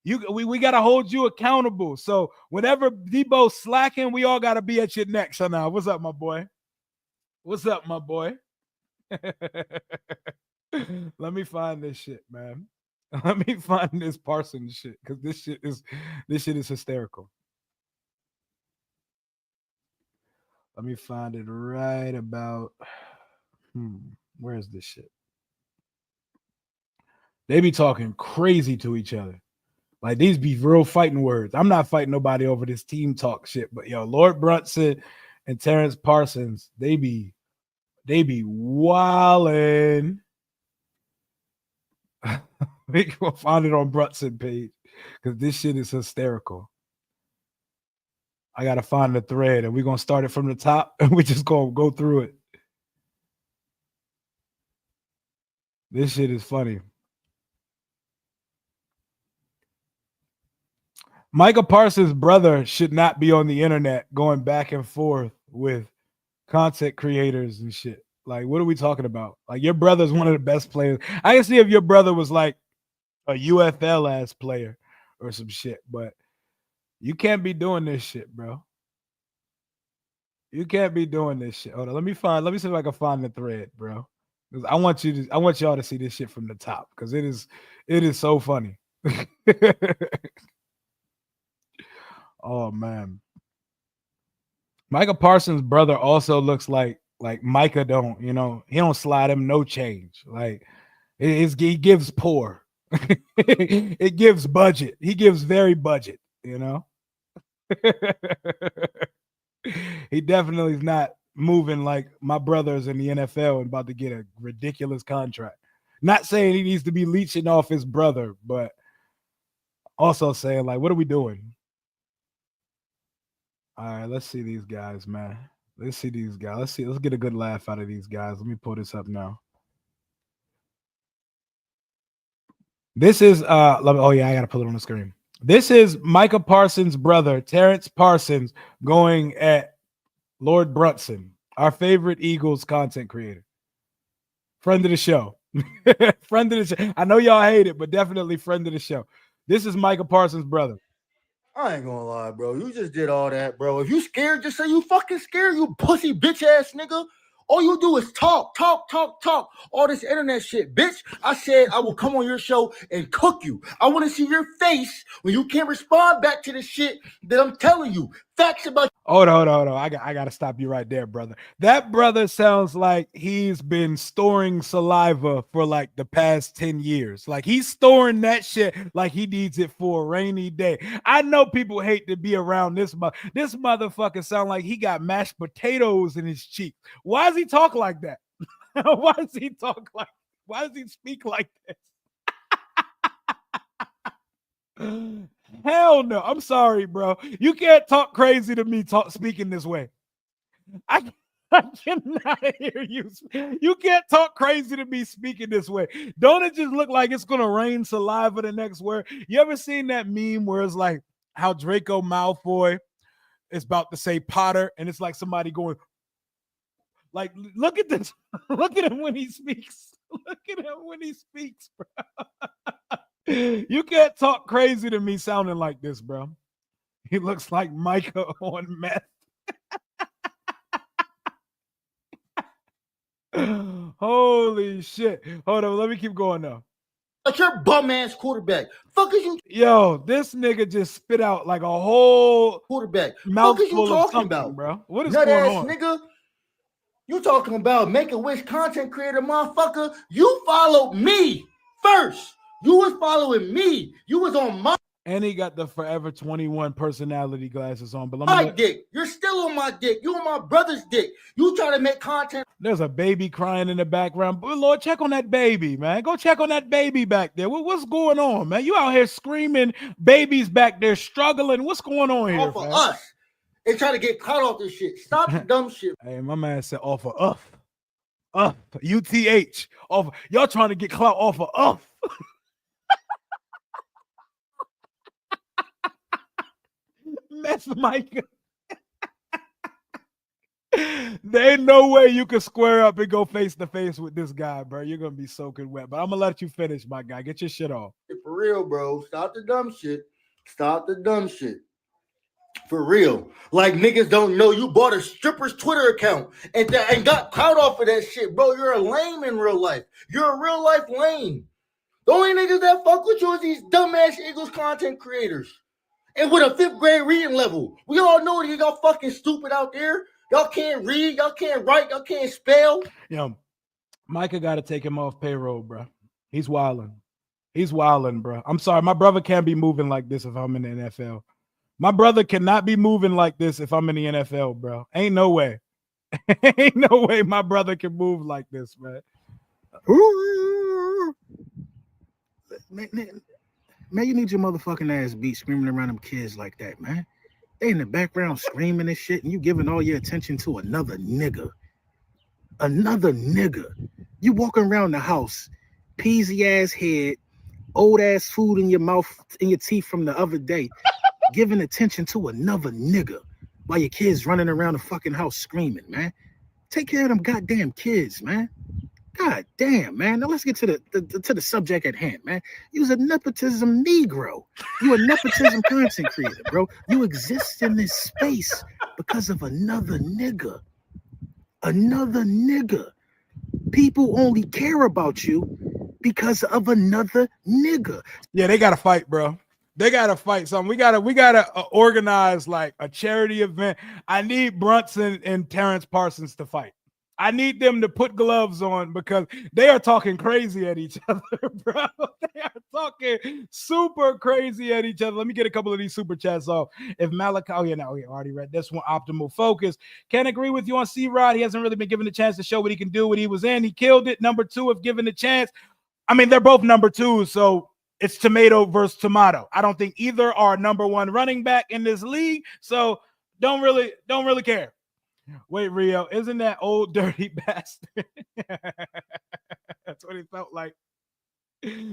We gotta hold you accountable. So whenever Deebo's slacking, we all gotta be at your neck. So now, what's up, my boy? What's up, my boy? Let me find this shit, man. Let me find this Parsons shit because this shit is hysterical. Let me find it right about. Where's this shit? They be talking crazy to each other. Like these be real fighting words. I'm not fighting nobody over this team talk shit, but yo, Lord Brunson and Terrence Parsons, they be wildin'. We can find it on Brunson page because this shit is hysterical. I gotta find the thread, and we're gonna start it from the top, and we just gonna go through it. This shit is funny. Micah Parsons' brother should not be on the internet going back and forth with content creators and shit. Like, what are we talking about? Like, your brother's one of the best players. I can see if your brother was like a UFL ass player or some shit, but you can't be doing this shit, bro. You can't be doing this shit. Hold on, let me see if I can find the thread, bro. Because I want y'all to see this shit from the top because it is so funny. Oh man. Micah Parsons' brother also looks like Micah don't, he don't slide him no change. Like he gives poor. It gives budget. He gives very budget, He definitely is not moving like my brothers in the NFL and about to get a ridiculous contract. Not saying he needs to be leeching off his brother, but also saying, like, what are we doing? All right, let's see these guys, man. Let's see these guys. Let's get a good laugh out of these guys. Let me pull this up now. This is oh yeah, I gotta put it on the screen. This is Micah Parsons' brother, Terrence Parsons, going at Lord Brunson, our favorite Eagles content creator. Friend of the show. Friend of the show. I know y'all hate it, but definitely friend of the show. This is Micah Parsons' brother. I ain't gonna lie, bro. You just did all that, bro. If you scared, just say you fucking scared, you pussy bitch ass nigga. All you do is talk. All this internet shit, bitch. I said I will come on your show and cook you. I want to see your face when you can't respond back to the shit that I'm telling you. Facts about. Hold on. I got to stop you right there, brother. That brother sounds like he's been storing saliva for like the past 10 years. Like he's storing that shit like he needs it for a rainy day. I know people hate to be around this motherfucker sound like he got mashed potatoes in his cheek. Why does he talk like that? Why does he speak like this? Hell no. I'm sorry, bro. You can't talk crazy to me speaking this way. I cannot hear you. You can't talk crazy to me speaking this way. Don't it just look like it's going to rain saliva the next word? You ever seen that meme where it's like how Draco Malfoy is about to say Potter and it's like somebody going, like, look at this. Look at him when he speaks. Look at him when he speaks, bro. You can't talk crazy to me sounding like this, bro. He looks like Micah on meth. Holy shit. Hold on, let me keep going now. Like your bum ass quarterback. Fuck is you? Yo, this nigga just spit out like a whole quarterback. Mouthful fuck is you talking about, bro? What is nut going ass on? Nigga? You talking about Make-A-Wish content creator, motherfucker? You followed me first. You was following me. You was on my. And he got the Forever 21 personality glasses on. But my dick. You're still on my dick. You on my brother's dick. You try to make content. There's a baby crying in the background. But Lord, check on that baby, man. Go check on that baby back there. What's going on, man? You out here screaming, babies back there struggling. What's going on here, for us. And try to get caught off this shit. Stop the dumb shit. Hey, my man said off of UTH. Off. Y'all trying to get clout off of That's Micah. There ain't no way you can square up and go face to face with this guy, bro. You're gonna be soaking wet. But I'm gonna let you finish, my guy. Get your shit off. For real. real, bro. Stop the dumb shit. Stop the dumb shit. For real. Like niggas don't know you bought a stripper's Twitter account and got clout off of that shit, bro. You're a lame in real life. You're a real life lame. The only niggas that fuck with you is these dumbass Eagles content creators. And with a 5th grade reading level. We all know that y'all fucking stupid out there. Y'all can't read, y'all can't write, y'all can't spell. Micah got to take him off payroll, bro. He's wilding. He's wilding, bro. I'm sorry. My brother can't be moving like this if I'm in the NFL. My brother cannot be moving like this if I'm in the NFL, bro. Ain't no way. Ain't no way my brother can move like this, man. Man, you need your motherfucking ass beat screaming around them kids like that, man. They in the background screaming and shit, and you giving all your attention to another nigga. Another nigga. You walking around the house, peasy ass head, old ass food in your mouth, in your teeth from the other day, giving attention to another nigga while your kids running around the fucking house screaming, man. Take care of them goddamn kids, man. God damn, man. Now let's get to the subject at hand, man. You's a nepotism Negro. You a nepotism content creator, bro. You exist in this space because of another nigga. Another nigga. People only care about you because of another nigga. Yeah, they gotta fight, bro. They gotta fight something. We gotta organize like a charity event. I need Brunson and Terrence Parsons to fight. I need them to put gloves on because they are talking crazy at each other, bro. They are talking super crazy at each other. Let me get a couple of these super chats off. If Malachi, already read this one. Optimal Focus. Can't agree with you on C-Rod. He hasn't really been given the chance to show what he can do. What he was in, he killed it. Number 2, if given the chance. I mean, they're both number 2, so it's tomato versus tomato. I don't think either are number 1 running back in this league, so don't really care. Wait, Rio, isn't that old dirty bastard? That's what he felt like.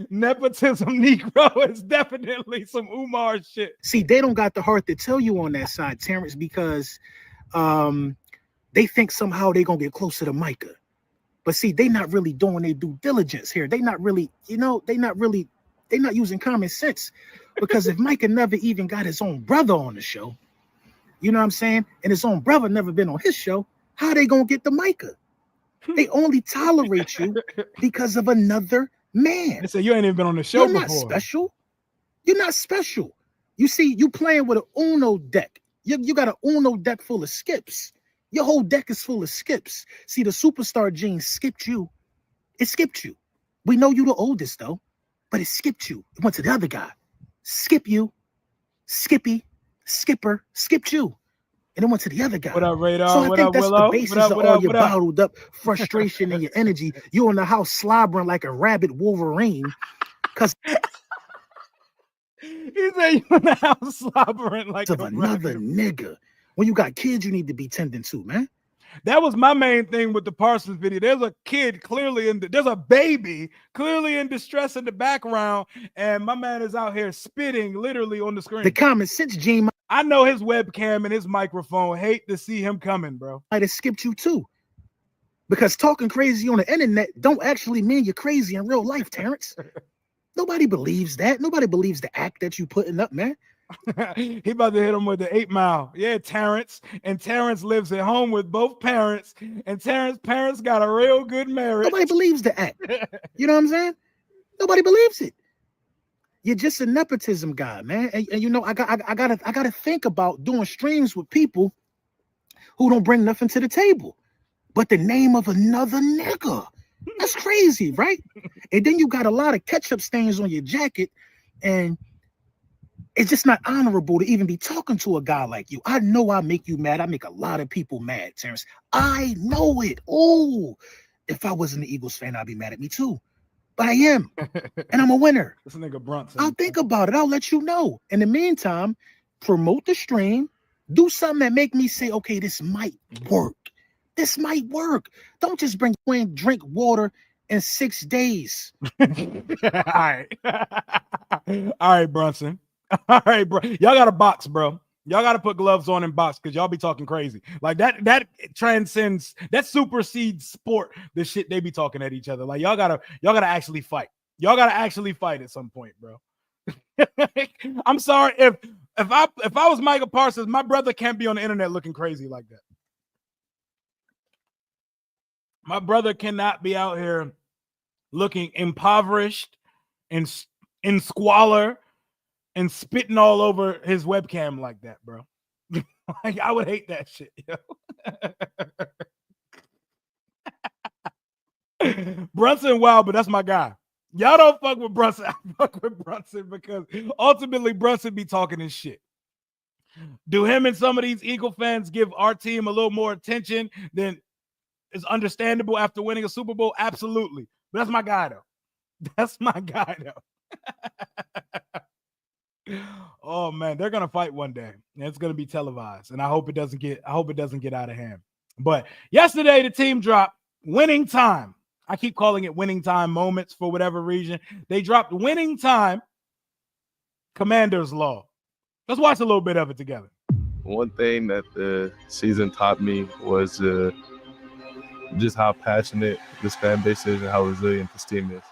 Nepotism Negro is definitely some Umar shit. See, they don't got the heart to tell you on that side, Terrence, because they think somehow they're gonna get closer to Micah. But see, they not really doing their due diligence here. They not really, they're not using common sense. Because if Micah never even got his own brother on the show, you know what I'm saying? And his own brother never been on his show. How they gonna get the Micah? They only tolerate you because of another man. They say you ain't even been on the show before. You're not special. You're not special. You see, you playing with an Uno deck. You got an Uno deck full of skips. Your whole deck is full of skips. See, the superstar gene skipped you. It skipped you. We know you the oldest though, but it skipped you. It went to the other guy. Skip you. Skippy. Skipper skipped you, and then went to the other guy. What up, Radar? So I what think up, that's Willow? the basis of all your bottled up frustration and your energy. You in the house slobbering like a rabid Wolverine, because he said you in the house slobbering like of another nigga. When you got kids, you need to be tending to, man. That was my main thing with the Parsons video. There's a kid there's a baby clearly in distress in the background, and my man is out here spitting literally on the screen. The common sense gene. I know his webcam and his microphone hate to see him coming, bro. Might have skipped you too. Because talking crazy on the internet don't actually mean you're crazy in real life, Terrence. Nobody believes that. Nobody believes the act that you putting up, man. He about to hit him with the 8 Mile. Yeah, Terrence. And Terrence lives at home with both parents. And Terrence's parents got a real good marriage. Nobody believes the act. You know what I'm saying? Nobody believes it. You're just a nepotism guy, man. And you know, I gotta think about doing streams with people who don't bring nothing to the table but the name of another nigga. That's crazy, right? And then you got a lot of ketchup stains on your jacket, and it's just not honorable to even be talking to a guy like you. I know I make you mad. I make a lot of people mad, Terrence. I know it. Oh, if I wasn't an Eagles fan, I'd be mad at me too. But I am, and I'm a winner. This nigga Brunson. I'll think about it. I'll let you know. In the meantime, promote the stream. Do something that make me say, okay, this might work. This might work. Don't just bring in drink water in 6 days. All right. All right, Brunson. All right, bro. Y'all got to box, bro. Y'all got to put gloves on and box because y'all be talking crazy. Like that transcends, that supersedes sport, the shit they be talking at each other. Like y'all gotta actually fight. Y'all gotta actually fight at some point, bro. I'm sorry if I was Micah Parsons, my brother can't be on the internet looking crazy like that. My brother cannot be out here looking impoverished and in squalor and spitting all over his webcam like that, bro. Like, I would hate that shit, yo. Brunson, wow, but that's my guy. Y'all don't fuck with Brunson. I fuck with Brunson because ultimately Brunson be talking his shit. Do him and some of these Eagle fans give our team a little more attention than is understandable after winning a Super Bowl? Absolutely. But that's my guy, though. That's my guy, though. Oh man, they're gonna fight one day. And it's gonna be televised, and I hope it doesn't get out of hand. But yesterday, the team dropped winning time. I keep calling it winning time moments for whatever reason. They dropped winning time. Commander's Law. Let's watch a little bit of it together. One thing that the season taught me was just how passionate this fan base is and how resilient this team is.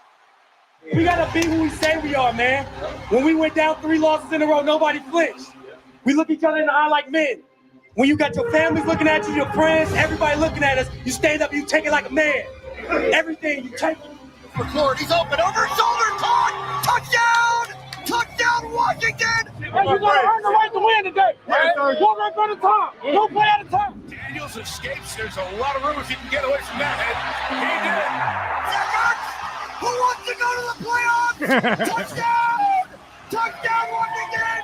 We gotta be who we say we are, man. When we went down 3 losses in a row, nobody flinched. We look each other in the eye like men. When you got your families looking at you, your friends, everybody looking at us, you stand up, you take it like a man. Everything, you take it. McLaurin, he's open, over his shoulder, caught! Touchdown! Touchdown, Washington! Hey, you gotta earn the right to win today. One run at a time. One play at a time. Daniels escapes. There's a lot of room if he can get away from that. He did. Who wants to go to the playoffs? Touchdown! Touchdown, Washington!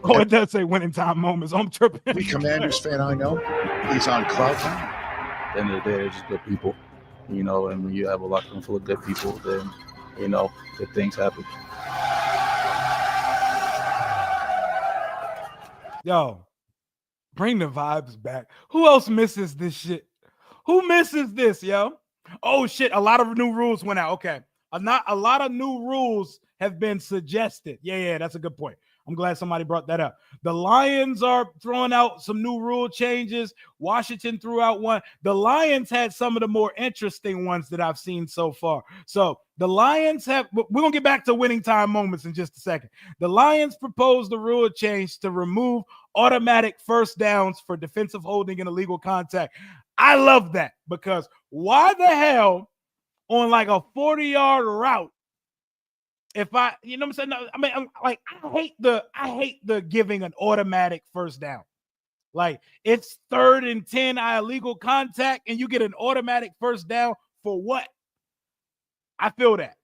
Oh, it does say winning time moments. I'm tripping. Every Commanders fan I know, he's on Clout. At the end of the day, they're just good people, you know, and when you have a locker room full of good people, then, you know, good things happen. Yo, bring the vibes back. Who else misses this shit? Who misses this, yo? Oh, shit, a lot of new rules went out. Okay. Not a lot of new rules have been suggested. Yeah, that's a good point. I'm glad somebody brought that up. The Lions are throwing out some new rule changes. Washington threw out one. The Lions had some of the more interesting ones that I've seen so far. So the Lions have, we're going to get back to winning time moments in just a second. The Lions proposed the rule change to remove automatic first downs for defensive holding and illegal contact. I love that because why the hell on like a 40-yard route, if I, you know what I'm saying? No, I mean, I'm like, I hate the giving an automatic first down. Like, it's 3rd and 10, illegal contact, and you get an automatic first down for what? I feel that.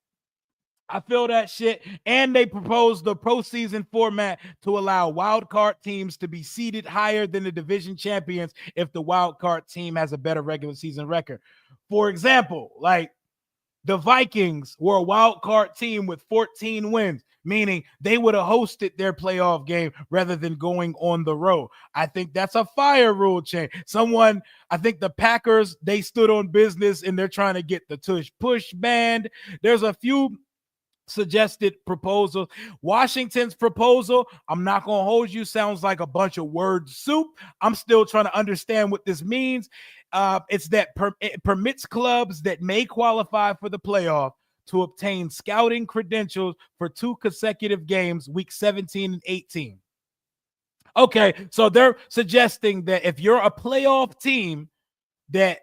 I feel that shit. And they proposed the postseason format to allow wild card teams to be seeded higher than the division champions if the wild card team has a better regular season record. For example, like, the Vikings were a wild card team with 14 wins, meaning they would have hosted their playoff game rather than going on the road. I think that's a fire rule change. I think the Packers, they stood on business and they're trying to get the tush push banned. There's a few suggested proposals. Washington's proposal, I'm not going to hold you, sounds like a bunch of word soup. I'm still trying to understand what this means. It's that it permits clubs that may qualify for the playoff to obtain scouting credentials for 2 consecutive games, week 17 and 18. Okay, so they're suggesting that if you're a playoff team, that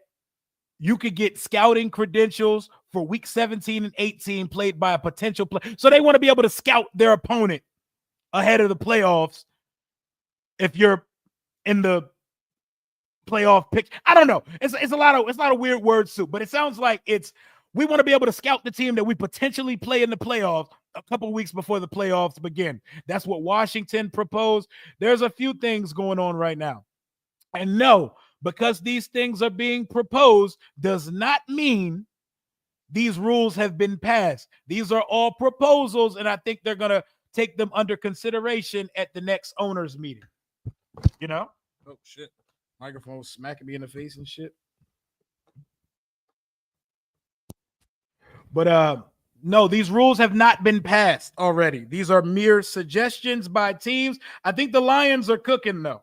you could get scouting credentials for week 17 and 18 played by a potential player. So they want to be able to scout their opponent ahead of the playoffs if you're in the playoff pick. I don't know. It's a lot of weird word soup, but it sounds like we want to be able to scout the team that we potentially play in the playoffs a couple weeks before the playoffs begin. That's what Washington proposed. There's a few things going on right now. And no, because these things are being proposed does not mean these rules have been passed. These are all proposals, and I think they're going to take them under consideration at the next owners meeting. You know? Oh, shit. Microphone smacking me in the face and shit. But no, these rules have not been passed already. These are mere suggestions by teams. I think the Lions are cooking, though.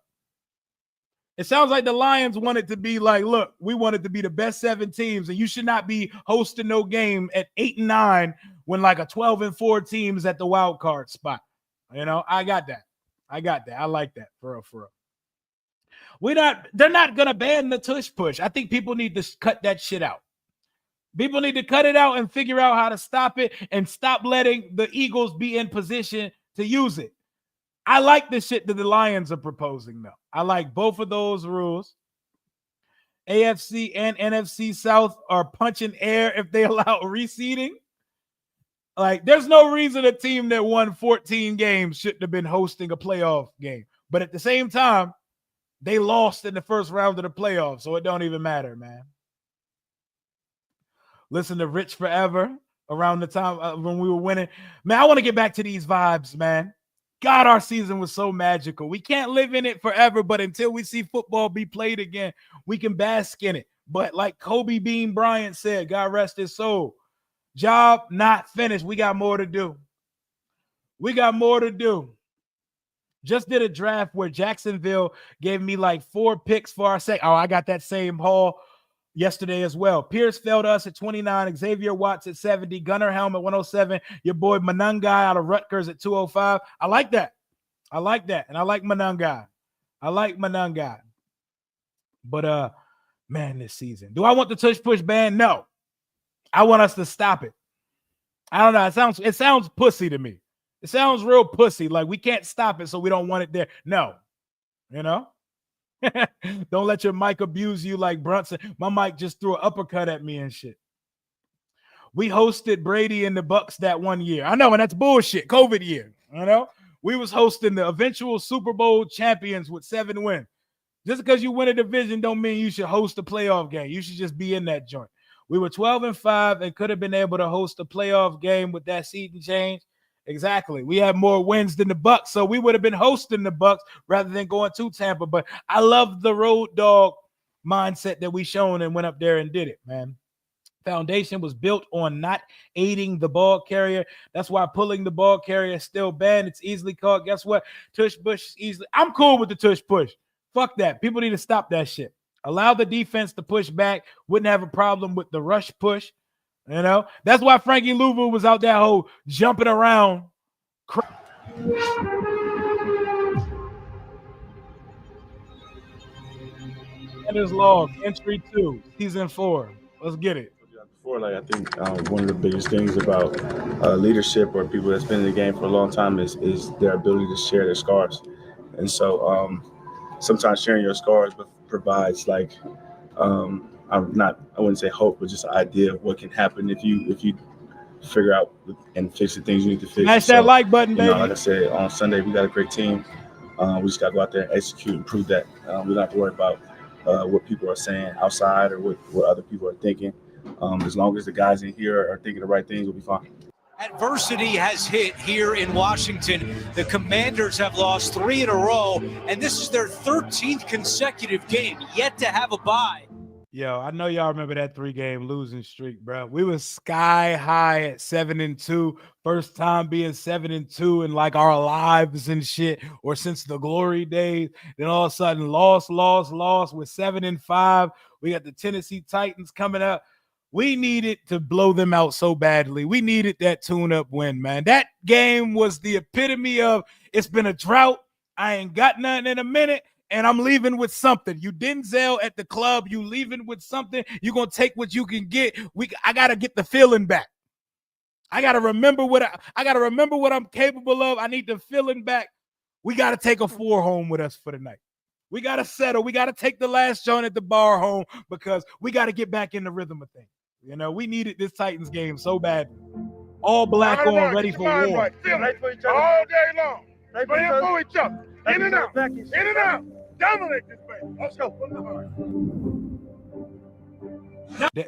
It sounds like the Lions wanted to be like, look, we wanted to be the best 7 teams, and you should not be hosting no game at 8-9 when like a 12-4 team is at the wild card spot. You know, I got that. I like that for real. They're not gonna ban the tush push. I think people need to cut that shit out. People need to cut it out and figure out how to stop it and stop letting the Eagles be in position to use it. I like the shit that the Lions are proposing, though. I like both of those rules. AFC and NFC South are punching air if they allow reseeding. Like, there's no reason a team that won 14 games shouldn't have been hosting a playoff game. But at the same time, they lost in the first round of the playoffs, so it don't even matter, man. Listen to Rich Forever around the time when we were winning. Man, I want to get back to these vibes, man. God, our season was so magical. We can't live in it forever, but until we see football be played again, we can bask in it. But like Kobe Bean Bryant said, God rest his soul, job not finished. We got more to do. Just did a draft where Jacksonville gave me like 4 picks for our second. Oh, I got that same haul yesterday as well. Pierce fell to us at 29, Xavier Watts at 70, Gunnar Helm at 107, your boy Manungai out of Rutgers at 205. I like that. And I like Manungai. But man, this season. Do I want the tush push ban? No. I want us to stop it. I don't know. It sounds pussy to me. It sounds real pussy. Like we can't stop it, so we don't want it there. No. You know? Don't let your mic abuse you like Brunson. My mic just threw an uppercut at me and shit. We hosted Brady and the Bucks that one year. I know, and that's bullshit. COVID year. You know, we was hosting the eventual Super Bowl champions with 7 wins. Just because you win a division don't mean you should host a playoff game. You should just be in that joint. We were 12-5 and could have been able to host a playoff game with that seating change. Exactly. We had more wins than the Bucks, so we would have been hosting the Bucks rather than going to Tampa. But I love the road dog mindset that we shown and went up there and did it, man. Foundation was built on not aiding the ball carrier. That's why pulling the ball carrier is still banned. It's easily caught. Guess what? Tush push is easily. I'm cool with the tush push. Fuck that. People need to stop that shit. Allow the defense to push back. Wouldn't have a problem with the rush push. You know, that's why Frankie Louvu was out that whole jumping around. That is log, entry 2, season 4. Let's get it. Before, like I think one of the biggest things about leadership or people that's been in the game for a long time is their ability to share their scars. And so sometimes sharing your scars provides like I wouldn't say hope, but just an idea of what can happen if you figure out and fix the things you need to fix. Smash that like button, baby. Like I said, on Sunday we got a great team. We just got to go out there and execute and prove that. We don't have to worry about what people are saying outside or what other people are thinking. As long as the guys in here are thinking the right things, we'll be fine. Adversity has hit here in Washington. The Commanders have lost 3 in a row, and this is their 13th consecutive game, yet to have a bye. Yo, I know y'all remember that 3-game losing streak, bro. We was sky high at 7-2. First time being 7-2 in like our lives and shit, or since the glory days. Then all of a sudden, lost with 7-5. We got the Tennessee Titans coming up. We needed to blow them out so badly. We needed that tune-up win, man. That game was the epitome of it's been a drought. I ain't got nothing in a minute. And I'm leaving with something. You Denzel at the club. You leaving with something. You're going to take what you can get. I got to get the feeling back. I got to remember what I'm capable of. I need the feeling back. We got to take a 4 home with us for the night. We got to settle. We got to take the last joint at the bar home because we got to get back in the rhythm of things. You know, we needed this Titans game so bad. All black on, ready for war. All day long. They playing for each other. In and out. In and out. Dominate this man. Let's go.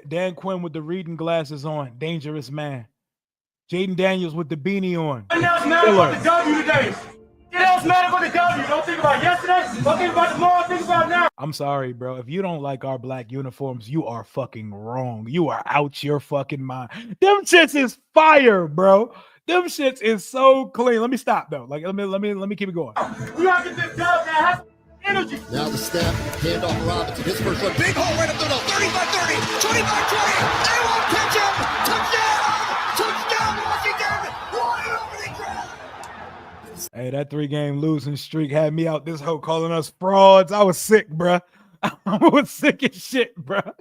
Dan Quinn with the reading glasses on. Dangerous man. Jaden Daniels with the beanie on. What else matters about the W today? What else matters about the W? Don't think about yesterday. Don't think about tomorrow. Think about now. I'm sorry, bro. If you don't like our black uniforms, you are fucking wrong. You are out your fucking mind. Them shits is fire, bro. Them shits is so clean. Let me stop though. Like let me keep it going. You gotta get this dub, man. Energy. Now the snap, handoff Robinson. His first one, big hole right up the middle. 35-30, 25-20. They won't catch him. Touchdown! Touchdown, Washington! Wide opening grab. Hey, that 3-game losing streak had me out this hoe calling us frauds. I was sick, bruh. I was sick as shit, bruh.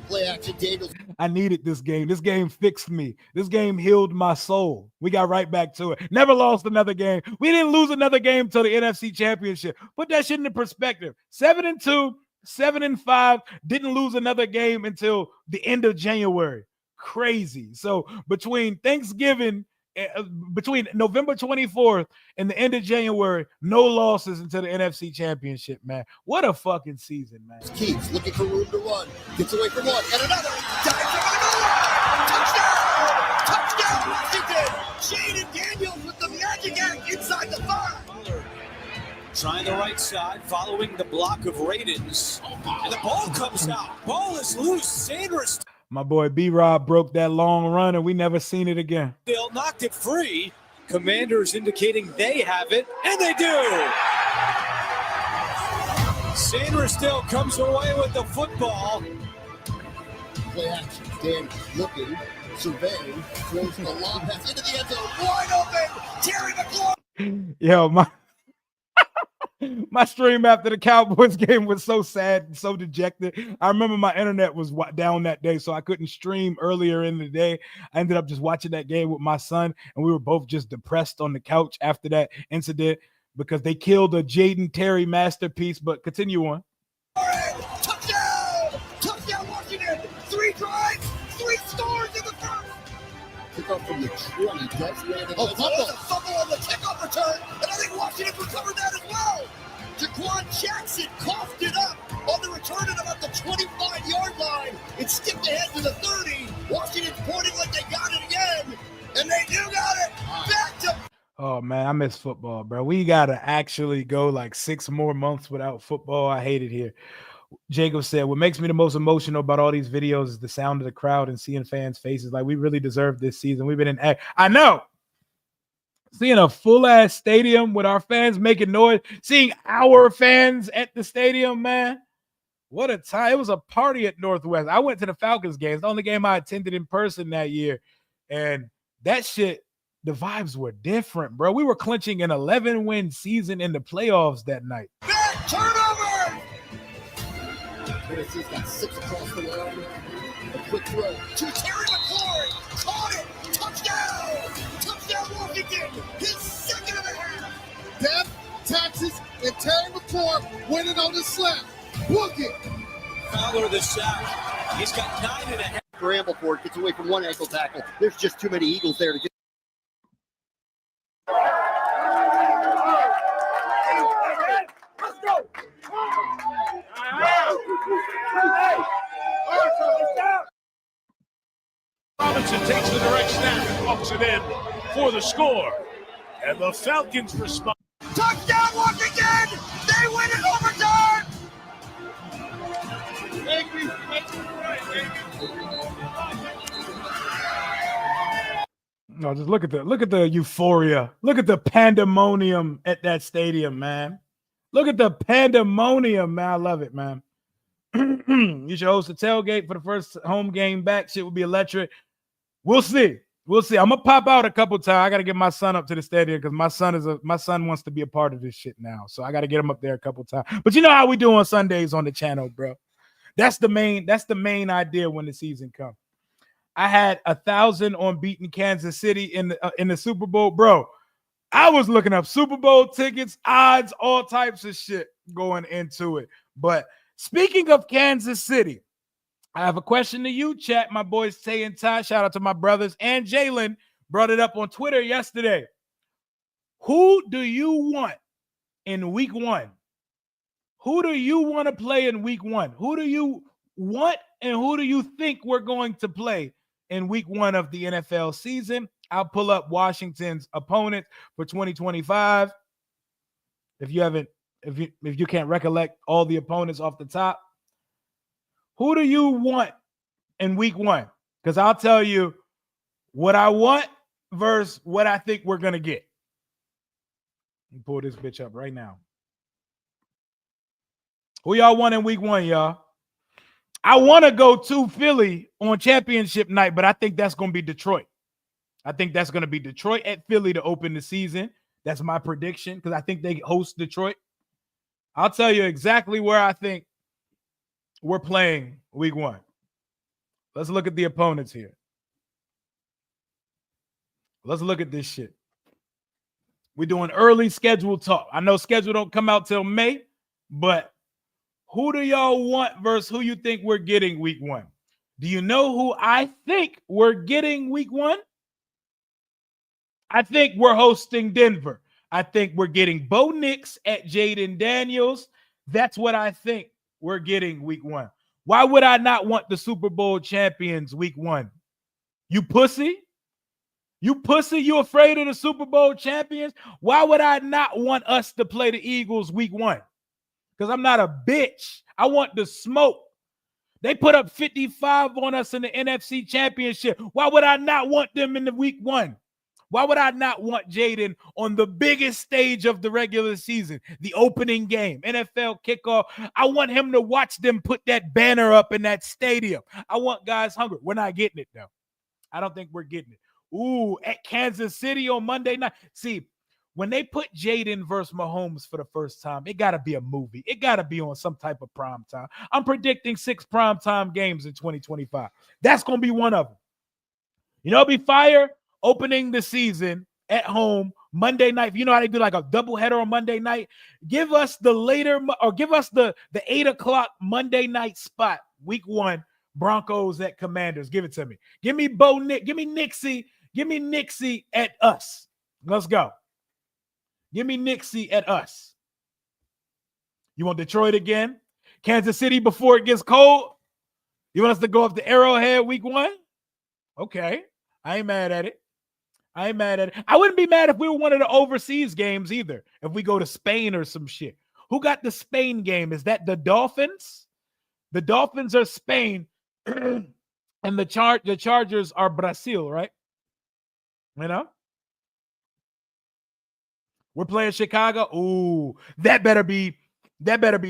Play action, Daniels. I needed this game. This game fixed me. This game healed my soul. We got right back to it. Never lost another game. We didn't lose another game till the NFC Championship. Put that shit into perspective. 7-2, 7-5. Didn't lose another game until the end of January. Crazy. So between Thanksgiving, between November 24th and the end of January, no losses until the NFC Championship, man. What a fucking season, man. Keeps looking for room to run. Gets away from one and another. Dives for another. Touchdown! Touchdown, Washington! Jaden Daniels with the magic act inside the 5. Trying the right side, following the block of Raiders. And the ball comes out. Ball is loose. Sanders My boy B-Rob broke that long run, and we never seen it again. still knocked it free. Commanders indicating they have it, and they do. Sanders still comes away with the football. Play action. Dan looking, surveying, throws the long pass into the end zone. Wide open. Terry McLaurin. Yo, my stream after the Cowboys game was so sad and so dejected. I remember my internet was down that day, so I couldn't stream earlier in the day. I ended up just watching that game with my son, and we were both just depressed on the couch after that incident because they killed a Jaden Terry masterpiece. But continue on. Touchdown! Touchdown, Washington! 3 drives, 3 scores in the first. Pick up from the 20. That's where the fumble on the kickoff return, and I think Washington recovered that as well. Jaquan Jackson coughed it up on the return at about the 25-yard line. It skipped ahead to the 30. Washington's pointing like they got it again, and they do got it. Back to. Oh, man, I miss football, bro. We got to actually go like 6 more months without football. I hate it here. Jacob said, what makes me the most emotional about all these videos is the sound of the crowd and seeing fans' faces. Like, we really deserve this season. We've been in – I know. Seeing a full-ass stadium with our fans making noise, seeing our fans at the stadium, man. What a time. It was a party at Northwest. I went to the Falcons game. It's the only game I attended in person that year. And that shit, the vibes were different, bro. We were clinching an 11-win season in the playoffs that night. Back turnover! Tennessee's got 6 across the line. A quick throw to Terry McLaurin. Caught it. Touchdown! Touchdown, Washington. His second of the half. Death, taxes, and Terry McLaurin winning on the slap. Book it. Fowler the sack. He's got 9.5. Scramble for it. Gets away from one ankle tackle. There's just too many Eagles there to get. Let's go. Robinson takes the direct snap, walks it in for the score, and the Falcons respond. Touchdown, Washington! They win in overtime! No, just look at the euphoria. Look at the pandemonium at that stadium, man. Look at the pandemonium, man. I love it, man. You should host a tailgate for the first home game back. Shit would be electric. We'll see. We'll see. I'm gonna pop out a couple times. I gotta get my son up to the stadium because my son wants to be a part of this shit now. So I gotta get him up there a couple times. But you know how we do on Sundays on the channel, bro. That's the main idea when the season comes. I had 1,000 on beating Kansas City in the Super Bowl, bro. I was looking up Super Bowl tickets, odds, all types of shit going into it. But speaking of Kansas City, I have a question to you, chat. My boys Tay and Ty, shout out to my brothers, and Jalen brought it up on Twitter yesterday. Who do you want in week 1? Who do you want to play in week 1? Who do you want and who do you think we're going to play in week 1 of the NFL season? I'll pull up Washington's opponent for 2025. If you can't recollect all the opponents off the top, who do you want in week 1? Because I'll tell you what I want versus what I think we're gonna get. Pull this bitch up right now. Who y'all want in week 1, y'all? I want to go to Philly on championship night, but I think that's going to be Detroit. I think that's going to be Detroit at Philly to open the season. That's my prediction because I think they host Detroit. I'll tell you exactly where I think we're playing week 1. Let's look at the opponents here. Let's look at this shit. We're doing early schedule talk. I know schedule don't come out till May, but who do y'all want versus who you think we're getting week 1? Do you know who I think we're getting week 1? I think we're hosting Denver. I think we're getting Bo Nix at Jaden Daniels. That's what I think we're getting week 1. Why would I not want the Super Bowl champions week 1? You pussy? You pussy? You afraid of the Super Bowl champions? Why would I not want us to play the Eagles week 1? Because I'm not a bitch. I want the smoke. They put up 55 on us in the NFC Championship. Why would I not want them in the week 1? Why would I not want Jaden on the biggest stage of the regular season, the opening game, NFL kickoff? I want him to watch them put that banner up in that stadium. I want guys hungry. We're not getting it, though. I don't think we're getting it. Ooh, at Kansas City on Monday night. See, when they put Jaden versus Mahomes for the first time, it got to be a movie. It got to be on some type of prime time. I'm predicting 6 primetime games in 2025. That's going to be one of them. You know, it'll be fire opening the season at home Monday night. You know how they do like a doubleheader on Monday night? Give us the later or give us the 8 o'clock Monday night spot, week 1, Broncos at Commanders. Give it to me. Give me Bo Nick. Give me Nixie. Give me Nixie at us. Let's go. Give me Nixie at us. You want Detroit again? Kansas City before it gets cold? You want us to go up to Arrowhead week 1? Okay. I ain't mad at it. I ain't mad at it. I wouldn't be mad if we were one of the overseas games either. If we go to Spain or some shit. Who got the Spain game? Is that the Dolphins? The Dolphins are Spain. And the Chargers are Brazil, right? You know? We're playing Chicago. Ooh, that better be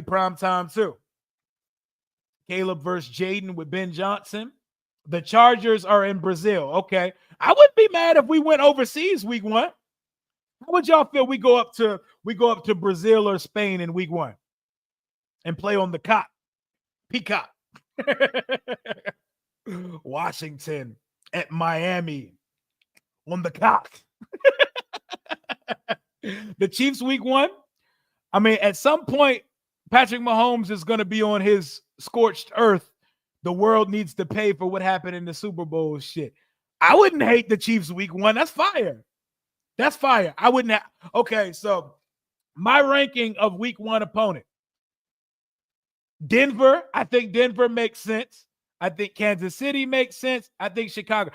prime time too. Caleb versus Jaden with Ben Johnson. The Chargers are in Brazil. Okay. I wouldn't be mad if we went overseas week 1. How would y'all feel we go up to Brazil or Spain in week 1 and play on the Peacock? Washington at Miami on the cock. The Chiefs week 1. I mean, at some point, Patrick Mahomes is going to be on his scorched earth. The world needs to pay for what happened in the Super Bowl shit. I wouldn't hate the Chiefs week 1. That's fire. That's fire. I wouldn't have. Okay, so my ranking of week 1 opponent. Denver. I think Denver makes sense. I think Kansas City makes sense. I think Chicago.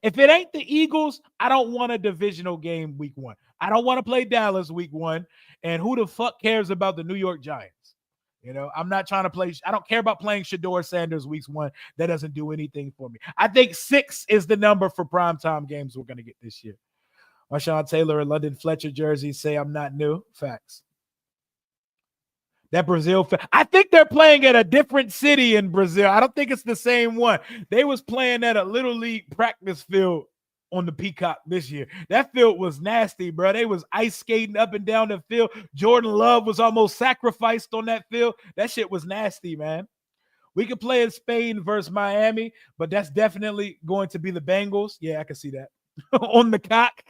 If it ain't the Eagles, I don't want a divisional game week 1. I don't want to play Dallas week 1. And who the fuck cares about the New York Giants? You know, I'm not trying to play. I don't care about playing Shador Sanders week 1. That doesn't do anything for me. I think 6 is the number for primetime games we're going to get this year. Marshawn Taylor and London Fletcher jerseys say I'm not new. Facts. That Brazil, I think they're playing at a different city in Brazil. I don't think it's the same one. They was playing at a Little League practice field on the Peacock this year. That field was nasty, bro. They was ice skating up and down the field. Jordan Love was almost sacrificed on that field. That shit was nasty, man. We could play in Spain versus Miami, but that's definitely going to be the Bengals. Yeah, I can see that. On the cock.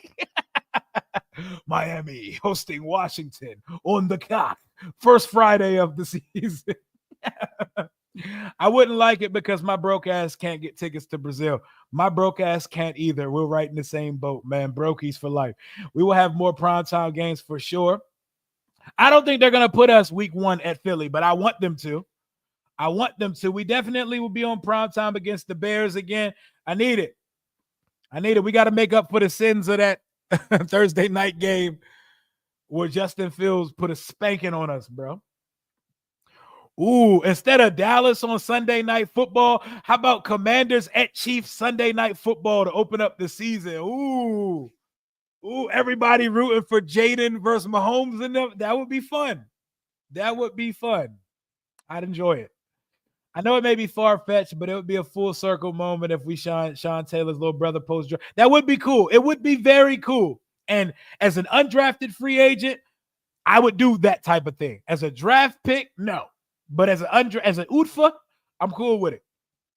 Miami hosting Washington on the cock. First Friday of the season. I wouldn't like it because my broke ass can't get tickets to Brazil. My broke ass can't either. We're right in the same boat, man. Brokies for life. We will have more primetime games for sure. I don't think they're going to put us week 1 at Philly, but I want them to. I want them to. We definitely will be on primetime against the Bears again. I need it. We got to make up for the sins of that Thursday night game where Justin Fields put a spanking on us, bro. Ooh, instead of Dallas on Sunday Night Football, how about Commanders at Chiefs Sunday Night Football to open up the season? Ooh, everybody rooting for Jaden versus Mahomes and them. That would be fun. I'd enjoy it. I know it may be far-fetched, but it would be a full circle moment if we Sean Taylor's little brother post. That would be cool. It would be very cool. And as an undrafted free agent, I would do that type of thing. As a draft pick, no. But as an UTFA, I'm cool with it.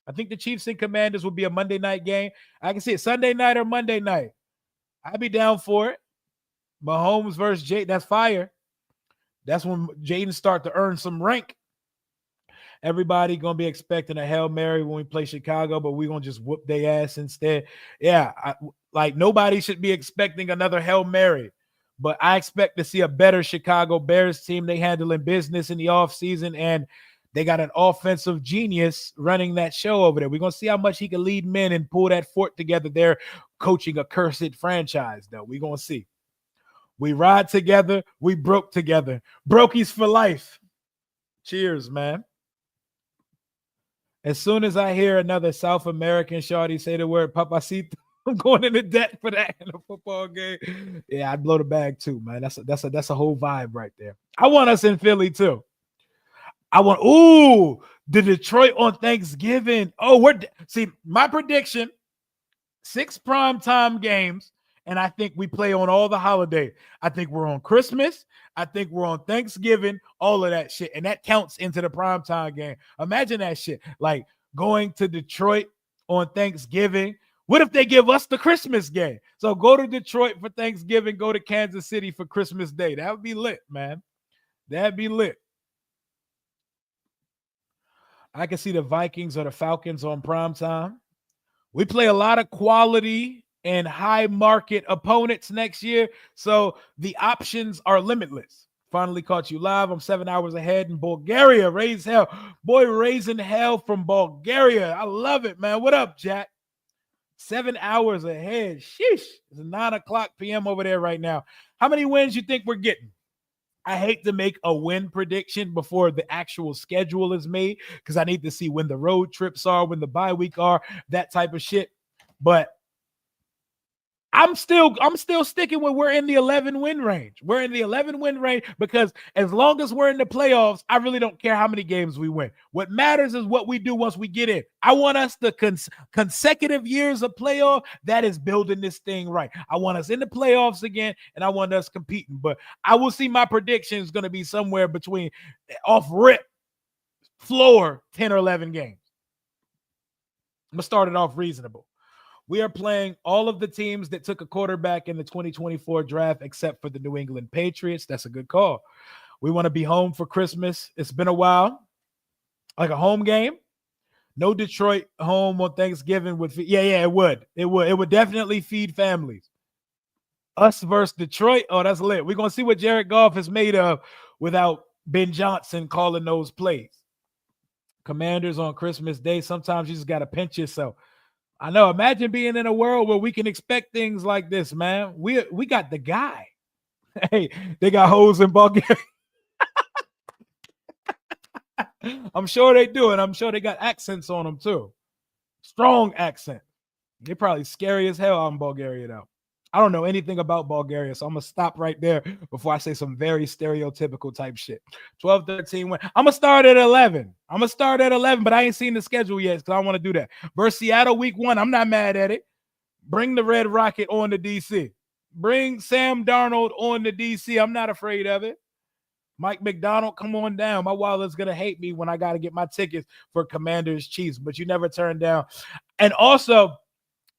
I think the Chiefs and Commanders will be a Monday night game. I can see it Sunday night or Monday night. I'd be down for it. Mahomes versus Jaden, that's fire. That's when Jaden start to earn some rank. Everybody going to be expecting a Hail Mary when we play Chicago, but we're going to just whoop their ass instead. Yeah, nobody should be expecting another Hail Mary, but I expect to see a better Chicago Bears team. They handling business in the offseason, and they got an offensive genius running that show over there. We're going to see how much he can lead men and pull that fort together there, coaching a cursed franchise, though. We're going to see. We ride together. We broke together. Brokies for life. Cheers, man. As soon as I hear another South American shawty say the word papacito, I'm going into debt for that in a football game. Yeah, I'd blow the bag too, man. That's a whole vibe right there. I want us in Philly too. The Detroit on Thanksgiving. See, my prediction, 6 primetime games, and I think we play on all the holidays. I think we're on Christmas. I think we're on Thanksgiving, all of that shit. And that counts into the primetime game. Imagine that shit. Like going to Detroit on Thanksgiving. What if they give us the Christmas game? So go to Detroit for Thanksgiving, go to Kansas City for Christmas Day. That would be lit, man. That'd be lit. I can see the Vikings or the Falcons on primetime. We play a lot of quality and high market opponents next year, so the options are limitless. Finally caught you live. I'm 7 hours ahead in Bulgaria. Raise hell. Boy, raising hell from Bulgaria. I love it, man. What up, Jack? 7 hours ahead. Sheesh. It's 9 o'clock p.m. over there right now. How many wins you think we're getting? I hate to make a win prediction before the actual schedule is made because I need to see when the road trips are, when the bye week are, that type of shit. But I'm still sticking with we're in the 11-win range. We're in the 11-win range because as long as we're in the playoffs, I really don't care how many games we win. What matters is what we do once we get in. I want us the consecutive years of playoff that is building this thing right. I want us in the playoffs again, and I want us competing. But I will see my prediction is going to be somewhere between off rip floor 10 or 11 games. I'm going to start it off reasonable. We are playing all of the teams that took a quarterback in the 2024 draft, except for the New England Patriots. That's a good call. We want to be home for Christmas. It's been a while. Like a home game. No Detroit home on Thanksgiving would feed. Yeah, it would. It would definitely feed families. Us versus Detroit. Oh, that's lit. We're going to see what Jared Goff is made of without Ben Johnson calling those plays. Commanders on Christmas Day. Sometimes you just got to pinch yourself. I know. Imagine being in a world where we can expect things like this, man. We got the guy. Hey, they got hoes in Bulgaria. I'm sure they do it. I'm sure they got accents on them too. Strong accent. They're probably scary as hell out in Bulgaria, though. I don't know anything about Bulgaria, so I'm going to stop right there before I say some very stereotypical type shit. 12-13 win. I'm going to start at 11. But I ain't seen the schedule yet because I want to do that. Versus Seattle week 1, I'm not mad at it. Bring the Red Rocket on to DC. Bring Sam Darnold on to DC. I'm not afraid of it. Mike McDonald, come on down. My wallet's going to hate me when I got to get my tickets for Commanders Chiefs, but you never turn down. And also,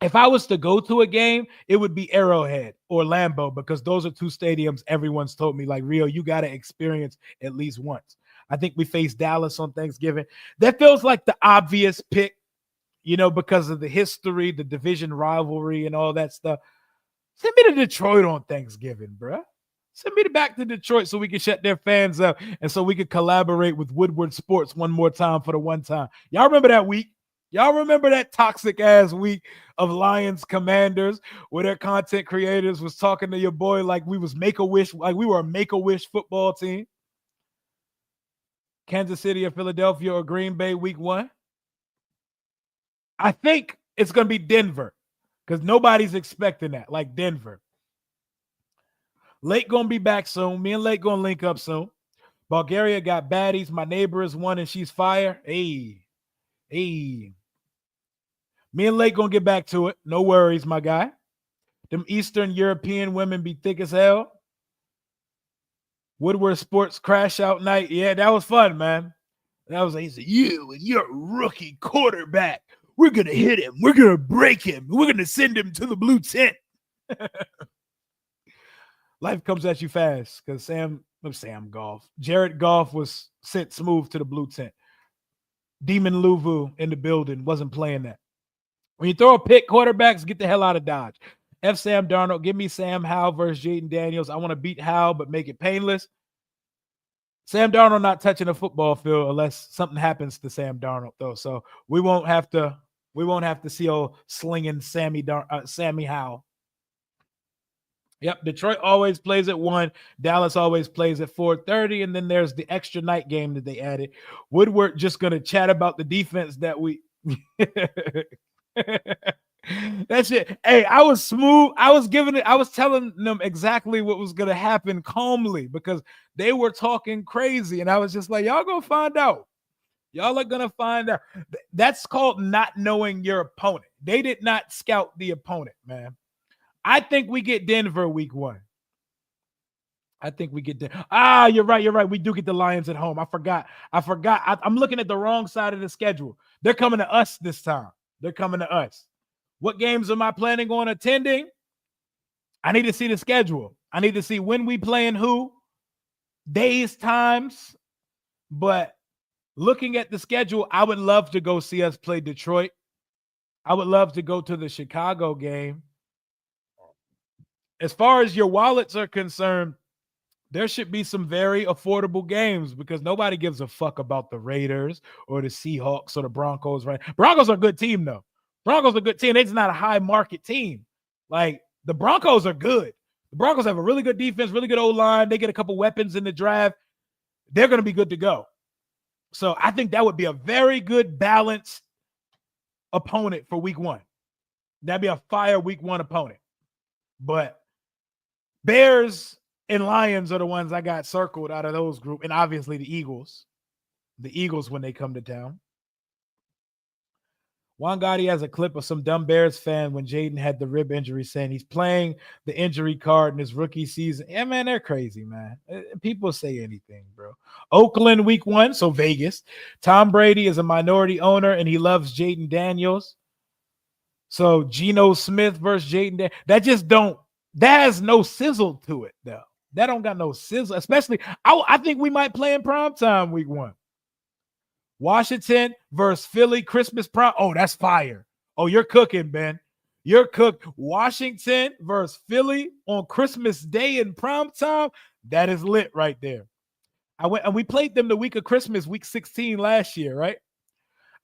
if I was to go to a game, it would be Arrowhead or Lambeau because those are 2 stadiums everyone's told me, like, Rio, you got to experience at least once. I think we face Dallas on Thanksgiving. That feels like the obvious pick, because of the history, the division rivalry, and all that stuff. Send me to Detroit on Thanksgiving, bro. Send me back to Detroit so we can shut their fans up and so we can collaborate with Woodward Sports one more time for the one time. Y'all remember that week? Y'all remember that toxic-ass week of Lions Commanders where their content creators was talking to your boy like we was Make-A-Wish, like we were a Make-A-Wish football team? Kansas City or Philadelphia or Green Bay week 1? I think it's going to be Denver because nobody's expecting that, like Denver. Lake going to be back soon. Me and Lake going to link up soon. Bulgaria got baddies. My neighbor is one and she's fire. Hey. Me and Lake gonna get back to it. No worries, my guy. Them Eastern European women be thick as hell. Woodward Sports crash out night. Yeah, that was fun, man. That was, he said, you and your rookie quarterback, we're going to hit him. We're going to break him. We're going to send him to the blue tent. Life comes at you fast because Jared Goff was sent smooth to the blue tent. Demon Luvu in the building wasn't playing that. When you throw a pick, quarterbacks get the hell out of Dodge. F. Sam Darnold, give me Sam Howell versus Jaden Daniels. I want to beat Howell, but make it painless. Sam Darnold not touching a football field unless something happens to Sam Darnold, though. So we won't have to see old slinging Sammy Howell. Yep, Detroit always plays at 1. Dallas always plays at 4:30, and then there's the extra night game that they added. Woodward just gonna chat about the defense that we. That's it. Hey, I was smooth. I was telling them exactly what was gonna happen calmly because they were talking crazy, and I was just like, y'all gonna find out. Y'all are gonna find out. That's called not knowing your opponent. They did not scout the opponent, man. I think we get Denver week 1. I think we get Denver. You're right. We do get the Lions at home. I forgot. I'm looking at the wrong side of the schedule. They're coming to us this time. They're coming to us. What games am I planning on attending? I need to see the schedule. I need to see when we playing who, days, times. But looking at the schedule, I would love to go see us play Detroit. I would love to go to the Chicago game. As far as your wallets are concerned, there should be some very affordable games because nobody gives a fuck about the Raiders or the Seahawks or the Broncos, right? Broncos are a good team, though. Broncos are a good team. It's not a high market team. Like, the Broncos are good. The Broncos have a really good defense, really good O-line. They get a couple weapons in the draft. They're going to be good to go. So I think that would be a very good balanced opponent for week 1. That'd be a fire week 1 opponent. But Bears and Lions are the ones I got circled out of those group. And obviously the Eagles. The Eagles when they come to town. Juan Gotti has a clip of some dumb Bears fan when Jaden had the rib injury saying he's playing the injury card in his rookie season. Yeah, man, they're crazy, man. People say anything, bro. Oakland week 1, so Vegas. Tom Brady is a minority owner and he loves Jaden Daniels. So Geno Smith versus Jaden Daniels. That has no sizzle to it, though. That don't got no sizzle, especially I think we might play in primetime week 1. Washington versus Philly, Christmas prime. Oh, that's fire. Oh, you're cooking, Ben. You're cooked. Washington versus Philly on Christmas Day in primetime. That is lit right there. We played them the week of Christmas, week 16 last year, right?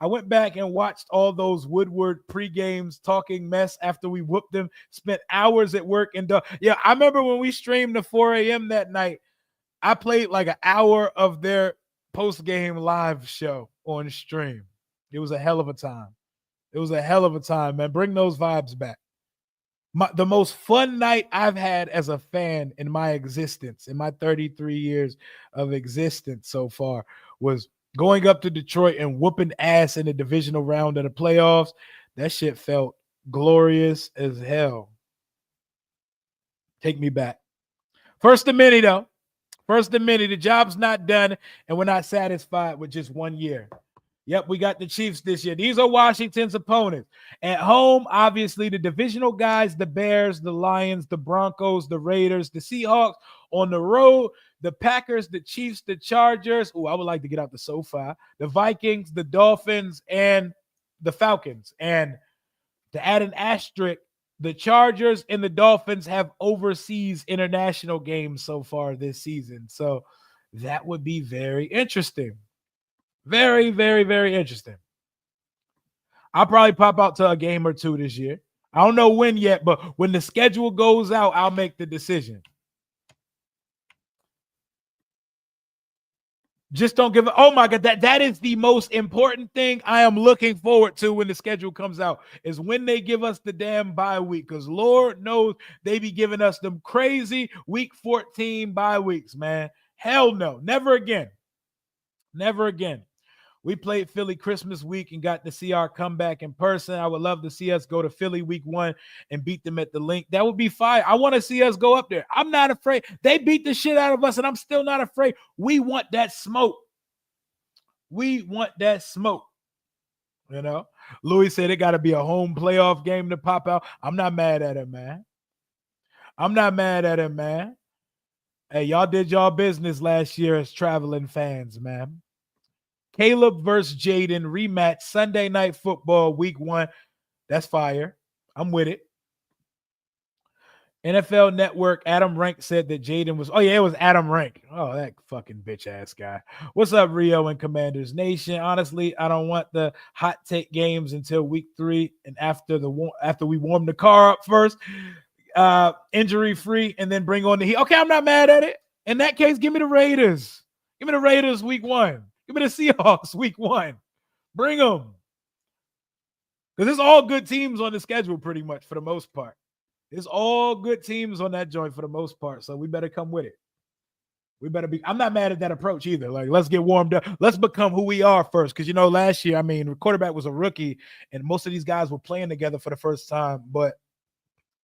I went back and watched all those Woodward pre-games talking mess after we whooped them, spent hours at work. And yeah, I remember when we streamed to 4 a.m. that night, I played like an hour of their post-game live show on stream. It was a hell of a time. It was a hell of a time, man. Bring those vibes back. The most fun night I've had as a fan in my existence, in my 33 years of existence so far, was going up to Detroit and whooping ass in the divisional round of the playoffs. That shit felt glorious as hell. Take me back. First of many, though. First of many. The job's not done, and we're not satisfied with just 1 year. Yep, we got the Chiefs this year. These are Washington's opponents. At home, obviously, the divisional guys, the Bears, the Lions, the Broncos, the Raiders, the Seahawks. On the road, the Packers, the Chiefs, the Chargers. Oh, I would like to get out the SoFi. The Vikings, the Dolphins, and the Falcons. And to add an asterisk, the Chargers and the Dolphins have overseas international games so far this season. So that would be very interesting. Very, very, very interesting. I'll probably pop out to a game or two this year. I don't know when yet, but when the schedule goes out, I'll make the decision. Just don't give it. Oh my God, that is the most important thing I am looking forward to when the schedule comes out, is when they give us the damn bye week. Because Lord knows they be giving us them crazy week 14 bye weeks, man. Hell no. Never again. Never again. We played Philly Christmas week and got to see our comeback in person. I would love to see us go to Philly week 1 and beat them at the Link. That would be fire. I want to see us go up there. I'm not afraid. They beat the shit out of us, and I'm still not afraid. We want that smoke. We want that smoke. You know, Louis said it got to be a home playoff game to pop out. I'm not mad at him, man. I'm not mad at him, man. Hey, y'all did y'all business last year as traveling fans, man. Caleb versus Jaden rematch Sunday Night Football week 1. That's fire. I'm with it. NFL Network, Adam Rank said that Jaden was, it was Adam Rank. Oh, that fucking bitch ass guy. What's up, Rio and Commanders Nation? Honestly, I don't want the hot take games until week 3 and after we warm the car up first, injury free, and then bring on the Heat. Okay, I'm not mad at it. In that case, give me the Raiders. Give me the Raiders week 1. Give me the Seahawks week 1. Bring them. Because it's all good teams on the schedule pretty much for the most part. It's all good teams on that joint for the most part. So we better come with it. I'm not mad at that approach either. Like, let's get warmed up. Let's become who we are first. Because, last year, the quarterback was a rookie and most of these guys were playing together for the first time. But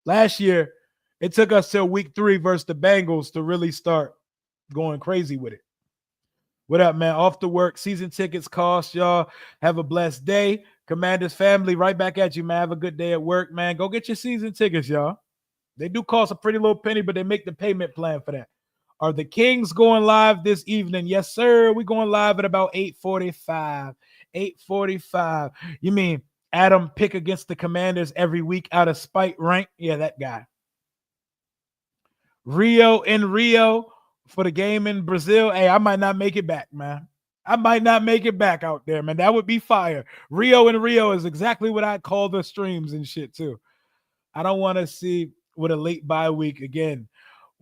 last year, it took us till week 3 versus the Bengals to really start going crazy with it. What up, man? Off to work. Season tickets cost, y'all. Have a blessed day. Commanders family, right back at you, man. Have a good day at work, man. Go get your season tickets, y'all. They do cost a pretty little penny, but they make the payment plan for that. Are the Kings going live this evening? Yes, sir. We're going live at about 8:45. 8:45. You mean Adam pick against the Commanders every week out of spite rank? Yeah, that guy. Rio in Rio for the game in Brazil. Hey, I might not make it back, man. I might not make it back out there, man. That would be fire. Rio in Rio is exactly what I call the streams and shit, too. I don't want to see with a late bye week again.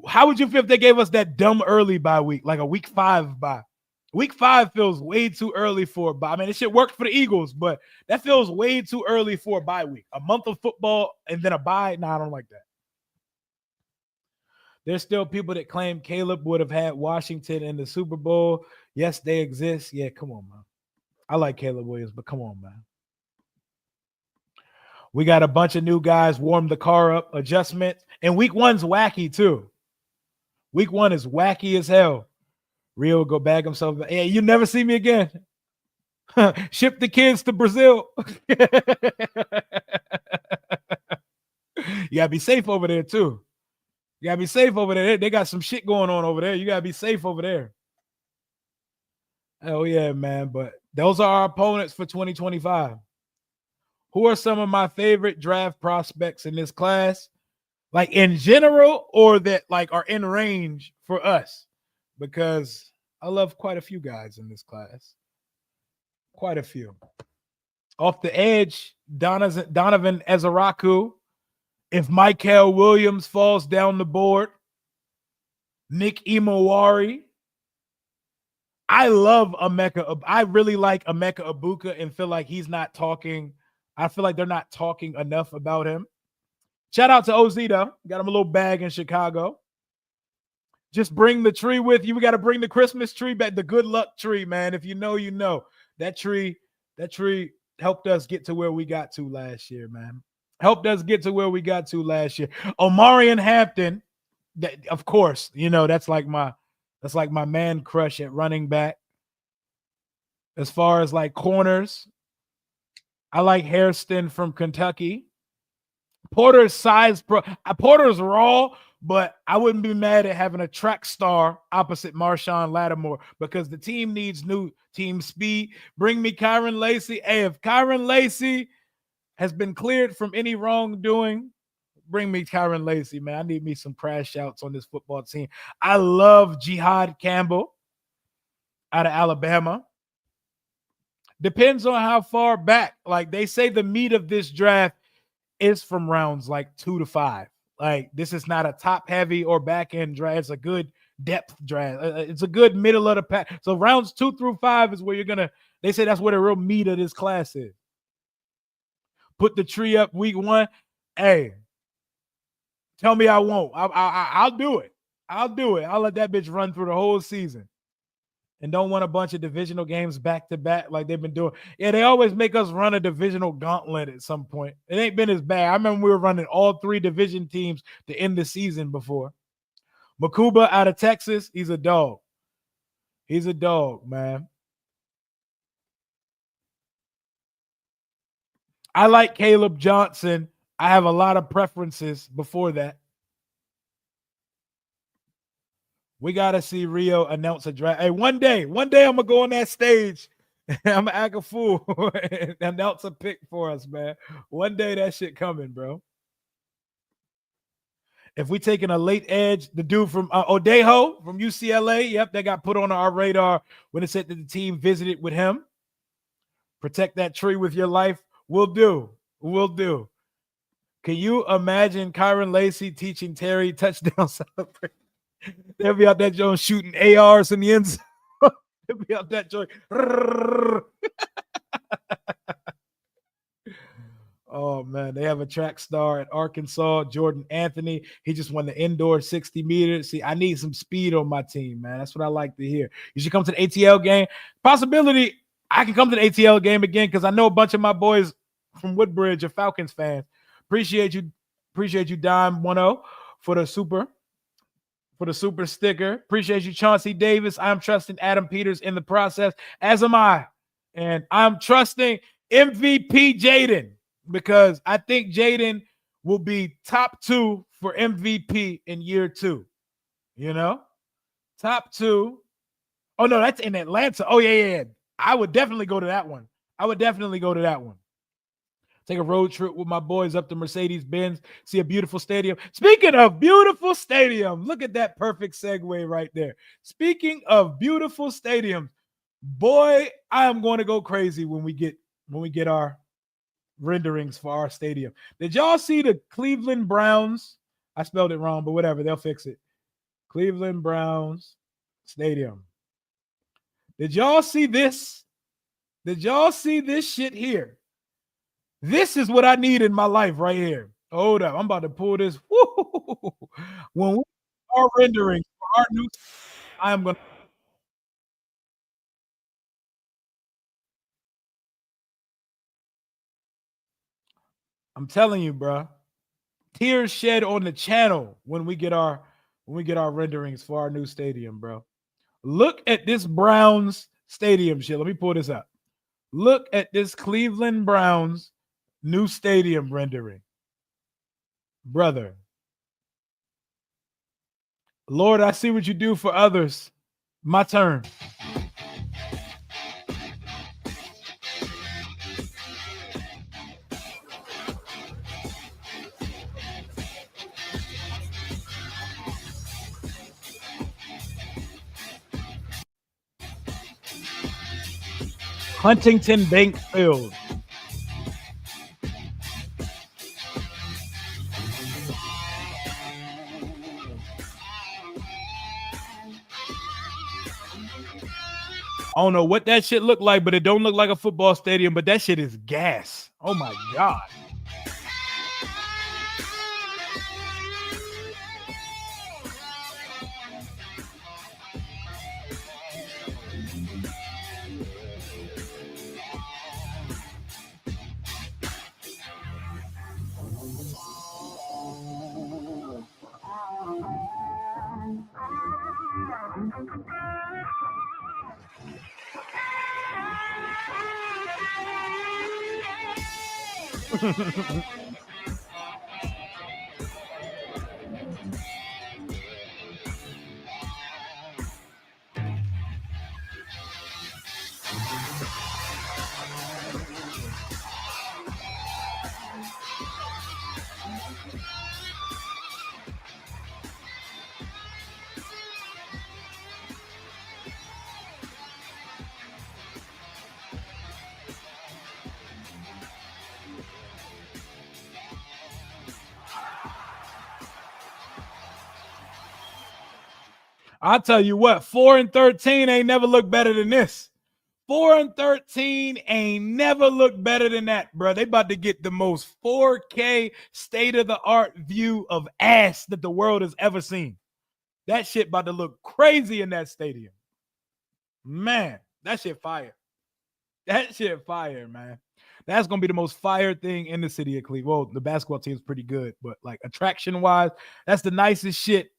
How would you feel if they gave us that dumb early bye week, like a week 5 bye? Week 5 feels way too early for a bye. It shit worked for the Eagles, but that feels way too early for a bye week. A month of football and then a bye? Nah, I don't like that. There's still people that claim Caleb would have had Washington in the Super Bowl. Yes, they exist. Yeah, come on, man. I like Caleb Williams, but come on, man. We got a bunch of new guys warm the car up, adjustments. And week 1's wacky, too. Week 1 is wacky as hell. Rio will go bag himself. Hey, you never see me again. Ship the kids to Brazil. You gotta be safe over there, too. You gotta be safe over there. They got some shit going on over there. You gotta be safe over there. Oh, yeah, man. But those are our opponents for 2025. Who are some of my favorite draft prospects in this class? Like in general, or that like are in range for us? Because I love quite a few guys in this class. Quite a few. Off the edge, Donovan Ezaraku. If Michael Williams falls down the board, Nick Imawari. I love Emeka. I really like Emeka Ibuka and feel like he's not talking. I feel like they're not talking enough about him. Shout out to OZ, though. Got him a little bag in Chicago. Just bring the tree with you. We got to bring the Christmas tree back, the good luck tree, man. If you know, you know. That tree helped us get to where we got to last year, man. Helped us get to where we got to last year. Omarion Hampton, of course, that's like my man crush at running back. As far as like corners, I like Hairston from Kentucky. Porter's Porter's raw, but I wouldn't be mad at having a track star opposite Marshawn Lattimore because the team needs new team speed. Bring me Kyron Lacy. Hey, if Kyron Lacy has been cleared from any wrongdoing, bring me Kyron Lacy, man. I need me some crash outs on this football team. I love Jihad Campbell out of Alabama. Depends on how far back. Like they say the meat of this draft is from rounds like 2 to 5. Like this is not a top heavy or back end draft. It's a good depth draft. It's a good middle of the pack. So rounds 2 through 5 is where they say that's where the real meat of this class is. Put the tree up week 1. Hey, tell me I won't. I'll do it. I'll do it. I'll let that bitch run through the whole season. And don't want a bunch of divisional games back to back like they've been doing. Yeah, they always make us run a divisional gauntlet at some point. It ain't been as bad. I remember we were running all 3 division teams to end the season before. Makuba out of Texas, he's a dog. He's a dog, man. I like Caleb Johnson. I have a lot of preferences before that. We got to see Rio announce a draft. Hey, one day I'm going to go on that stage. I'm going to act a fool and announce a pick for us, man. One day that shit coming, bro. If we taking a late edge, the dude from Odejo from UCLA, yep, that got put on our radar when it said that the team visited with him. Protect that tree with your life. We'll do. We'll do. Can you imagine Kyron Lacey teaching Terry touchdown celebration? They'll be out that joint shooting ARs in the end zone. They'll be out that joint. Oh, man. They have a track star at Arkansas, Jordan Anthony. He just won the indoor 60 meters. See, I need some speed on my team, man. That's what I like to hear. You should come to the ATL game. Possibility I can come to the ATL game again because I know a bunch of my boys from Woodbridge are Falcons fans. Appreciate you, Dime 10 for the super sticker. Appreciate you, Chauncey Davis. I'm trusting Adam Peters in the process, as am I. And I'm trusting MVP Jaden because I think Jaden will be top 2 for MVP in year 2. You know? Top 2. Oh, no, that's in Atlanta. Oh, yeah. I would definitely go to that one. Take a road trip with my boys up to Mercedes-Benz, see a beautiful stadium. Speaking of beautiful stadium, look at that perfect segue right there. Speaking of beautiful stadiums, boy, I am going to go crazy when we get our renderings for our stadium. Did y'all see the Cleveland Browns? I spelled it wrong, but whatever, they'll fix it. Cleveland Browns Stadium. Did y'all see this? Did y'all see this shit here? This is what I need in my life right here. Hold up. I'm about to pull this. Woo! When we are rendering for our new, I'm telling you, bro. Tears shed on the channel when we get our renderings for our new stadium, bro. Look at this Browns stadium shit. Let me pull this up. Look at this Cleveland Browns new stadium rendering. Brother. Lord, I see what you do for others. My turn. Huntington Bank Field. I don't know what that shit look like, but it don't look like a football stadium, but that shit is gas. Oh my God. I'll tell you what, 4-13 ain't never looked better than this. 4-13 ain't never looked better than that, bro. They about to get the most 4K state-of-the-art view of ass that the world has ever seen. That shit about to look crazy in that stadium. Man, that shit fire. That shit fire, man. That's going to be the most fire thing in the city of Cleveland. Well, the basketball team is pretty good, but like attraction-wise, that's the nicest shit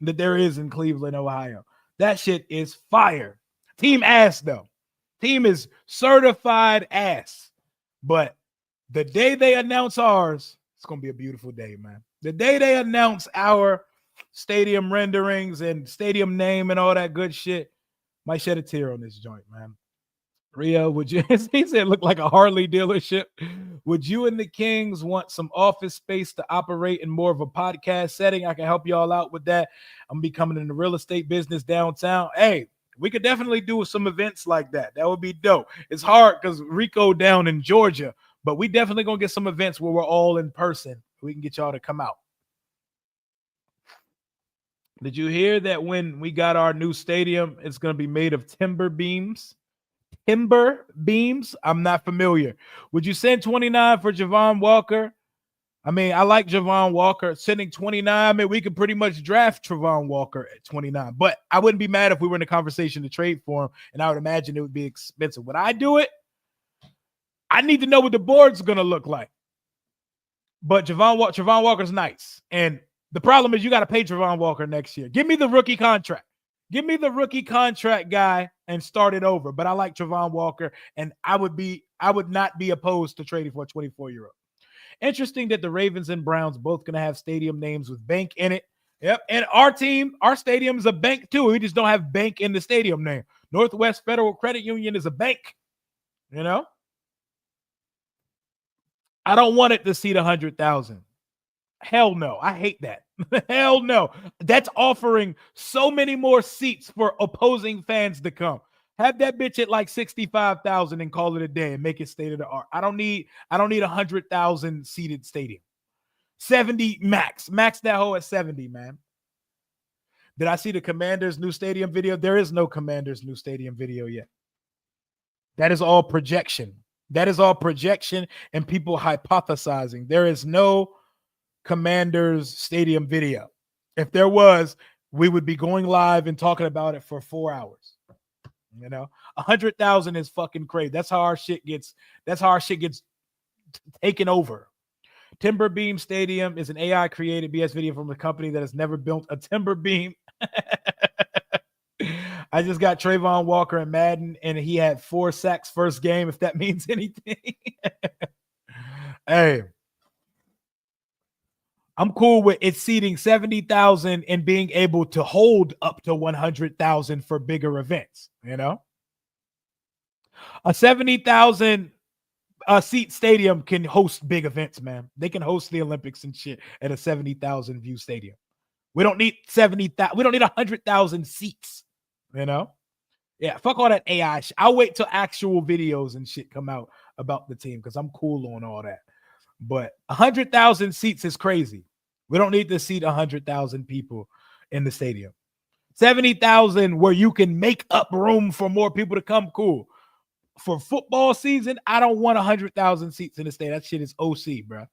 that there is in Cleveland, Ohio. That shit is fire. Team ass, though. Team is certified ass. But the day they announce ours, it's going to be a beautiful day, man. The day they announce our stadium renderings and stadium name and all that good shit, might shed a tear on this joint, man. Rio, would you, he said, look like a Harley dealership. Would you and the Kings want some office space to operate in more of a podcast setting? I can help y'all out with that. I'm becoming in the real estate business downtown. Hey, we could definitely do some events like that. That would be dope. It's hard because Rico down in Georgia, but we definitely going to get some events where we're all in person. We can get y'all to come out. Did you hear that when we got our new stadium, it's going to be made of timber beams? Timber beams? I'm not familiar. Would you send 29 for Javon Walker? I mean, I like Javon Walker. Sending 29, I mean, we could pretty much draft Javon Walker at 29. But I wouldn't be mad if we were in a conversation to trade for him, and I would imagine it would be expensive. Would I do it? I need to know what the board's going to look like. But Javon Walker's nice. And the problem is you got to pay Javon Walker next year. Give me the rookie contract. Give me the rookie contract guy and start it over. But I like Javon Walker, and I would not be opposed to trading for a 24-year-old. Interesting that the Ravens and Browns both going to have stadium names with bank in it. Yep. And our team, our stadium is a bank too. We just don't have bank in the stadium name. Northwest Federal Credit Union is a bank. You know? I don't want it to seat 100,000. Hell no. I hate that. Hell no. That's offering so many more seats for opposing fans to come. Have that bitch at like 65,000 and call it a day and make it state of the art. I don't need 100,000 seated stadium. 70 max. Max that hoe at 70, man. Did I see the Commanders' new stadium video? There is no Commanders' new stadium video yet. That is all projection. That is all projection and people hypothesizing. There is no Commanders stadium video. If there was, we would be going live and talking about it for 4 hours. You know, 100,000 is fucking crazy. That's how our shit gets taken over. Timber Beam Stadium is an AI created BS video from a company that has never built a timber beam. I just got Trayvon Walker in Madden, and he had 4 sacks first game, if that means anything. Hey, I'm cool with it seating 70,000 and being able to hold up to 100,000 for bigger events, you know? A 70,000 seat stadium can host big events, man. They can host the Olympics and shit at a 70,000 view stadium. We don't need 70,000. We don't need 100,000 seats, you know? Yeah, fuck all that AI shit. I'll wait till actual videos and shit come out about the team because I'm cool on all that. But 100,000 seats is crazy. We don't need to seat 100,000 people in the stadium. 70,000 where you can make up room for more people to come, cool. For football season, I don't want 100,000 seats in the stadium. That shit is OC, bro.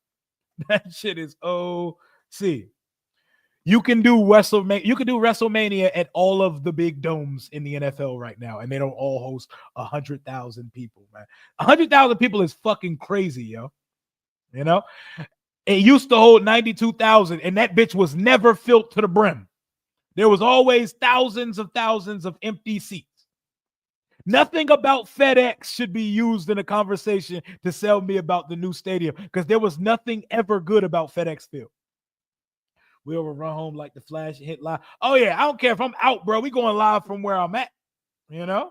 That shit is OC. You can do WrestleMania at all of the big domes in the NFL right now, and they don't all host 100,000 people, man. 100,000 people is fucking crazy, yo. You know, it used to hold 92,000, and that bitch was never filled to the brim. There was always thousands of empty seats. Nothing about FedEx should be used in a conversation to sell me about the new stadium because there was nothing ever good about FedEx Field. We will run home like the Flash and hit live. Oh, yeah, I don't care if I'm out, bro. We going live from where I'm at, you know?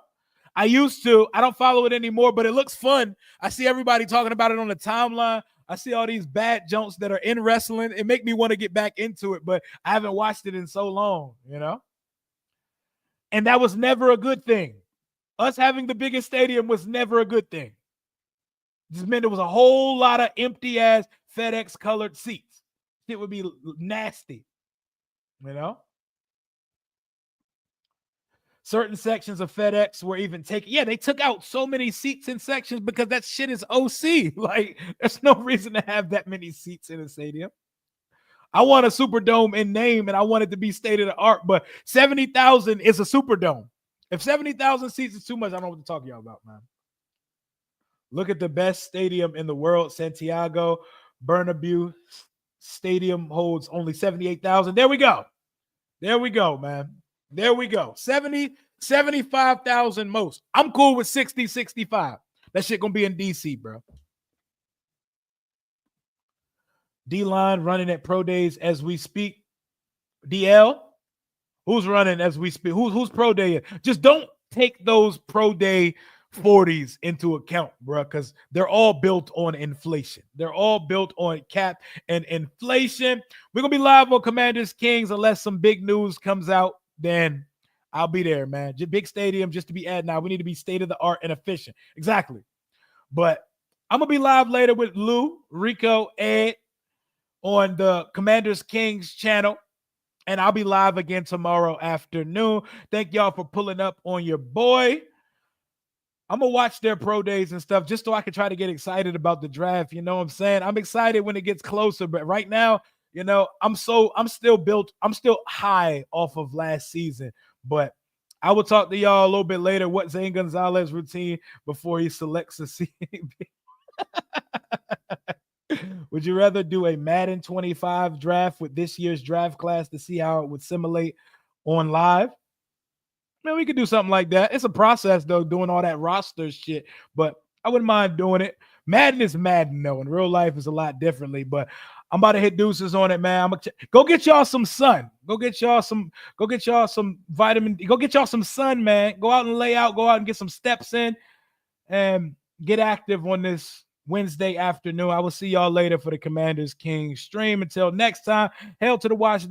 I used to. I don't follow it anymore, but it looks fun. I see everybody talking about it on the timeline. I see all these bad jumps that are in wrestling. It make me want to get back into it, but I haven't watched it in so long, you know? And that was never a good thing. Us having the biggest stadium was never a good thing. It just meant there was a whole lot of empty-ass FedEx-colored seats. It would be nasty, you know? Certain sections of FedEx were even taken. Yeah, they took out so many seats in sections because that shit is OC. Like, there's no reason to have that many seats in a stadium. I want a Superdome in name, and I want it to be state of the art. But 70,000 is a Superdome. If 70,000 seats is too much, I don't know what to talk to y'all about, man. Look at the best stadium in the world, Santiago Bernabeu Stadium holds only 78,000. There we go. There we go, man. There we go. 75,000 most. I'm cool with 60, 65. That shit gonna be in DC, bro. D-Line running at pro days as we speak. DL, who's running as we speak? Who's pro day? Just don't take those pro day 40s into account, bro, because they're all built on inflation. They're all built on cap and inflation. We're gonna be live on Commanders Kings unless some big news comes out. Then I'll be there, man. Big stadium just to be at now. We need to be state of the art and efficient. Exactly. But I'm gonna be live later with Lou, Rico, Ed on the Commanders Kings channel. And I'll be live again tomorrow afternoon. Thank y'all for pulling up on your boy. I'm going to watch their pro days and stuff just so I can try to get excited about the draft. You know what I'm saying? I'm excited when it gets closer, but right now, you know, I'm still high off of last season. But I will talk to y'all a little bit later. What Zane Gonzalez routine before he selects a CB. Would you rather do a Madden 25 draft with this year's draft class to see how it would simulate on live? Man, we could do something like that. It's a process, though, doing all that roster shit, but I wouldn't mind doing it. Madden is Madden, though. In real life, is a lot differently, but I'm about to hit deuces on it, man. Go get y'all some sun. Go get y'all some vitamin D. Go get y'all some sun, man. Go out and lay out. Go out and get some steps in and get active on this Wednesday afternoon. I will see y'all later for the Commanders Kings stream. Until next time, hail to the Washington.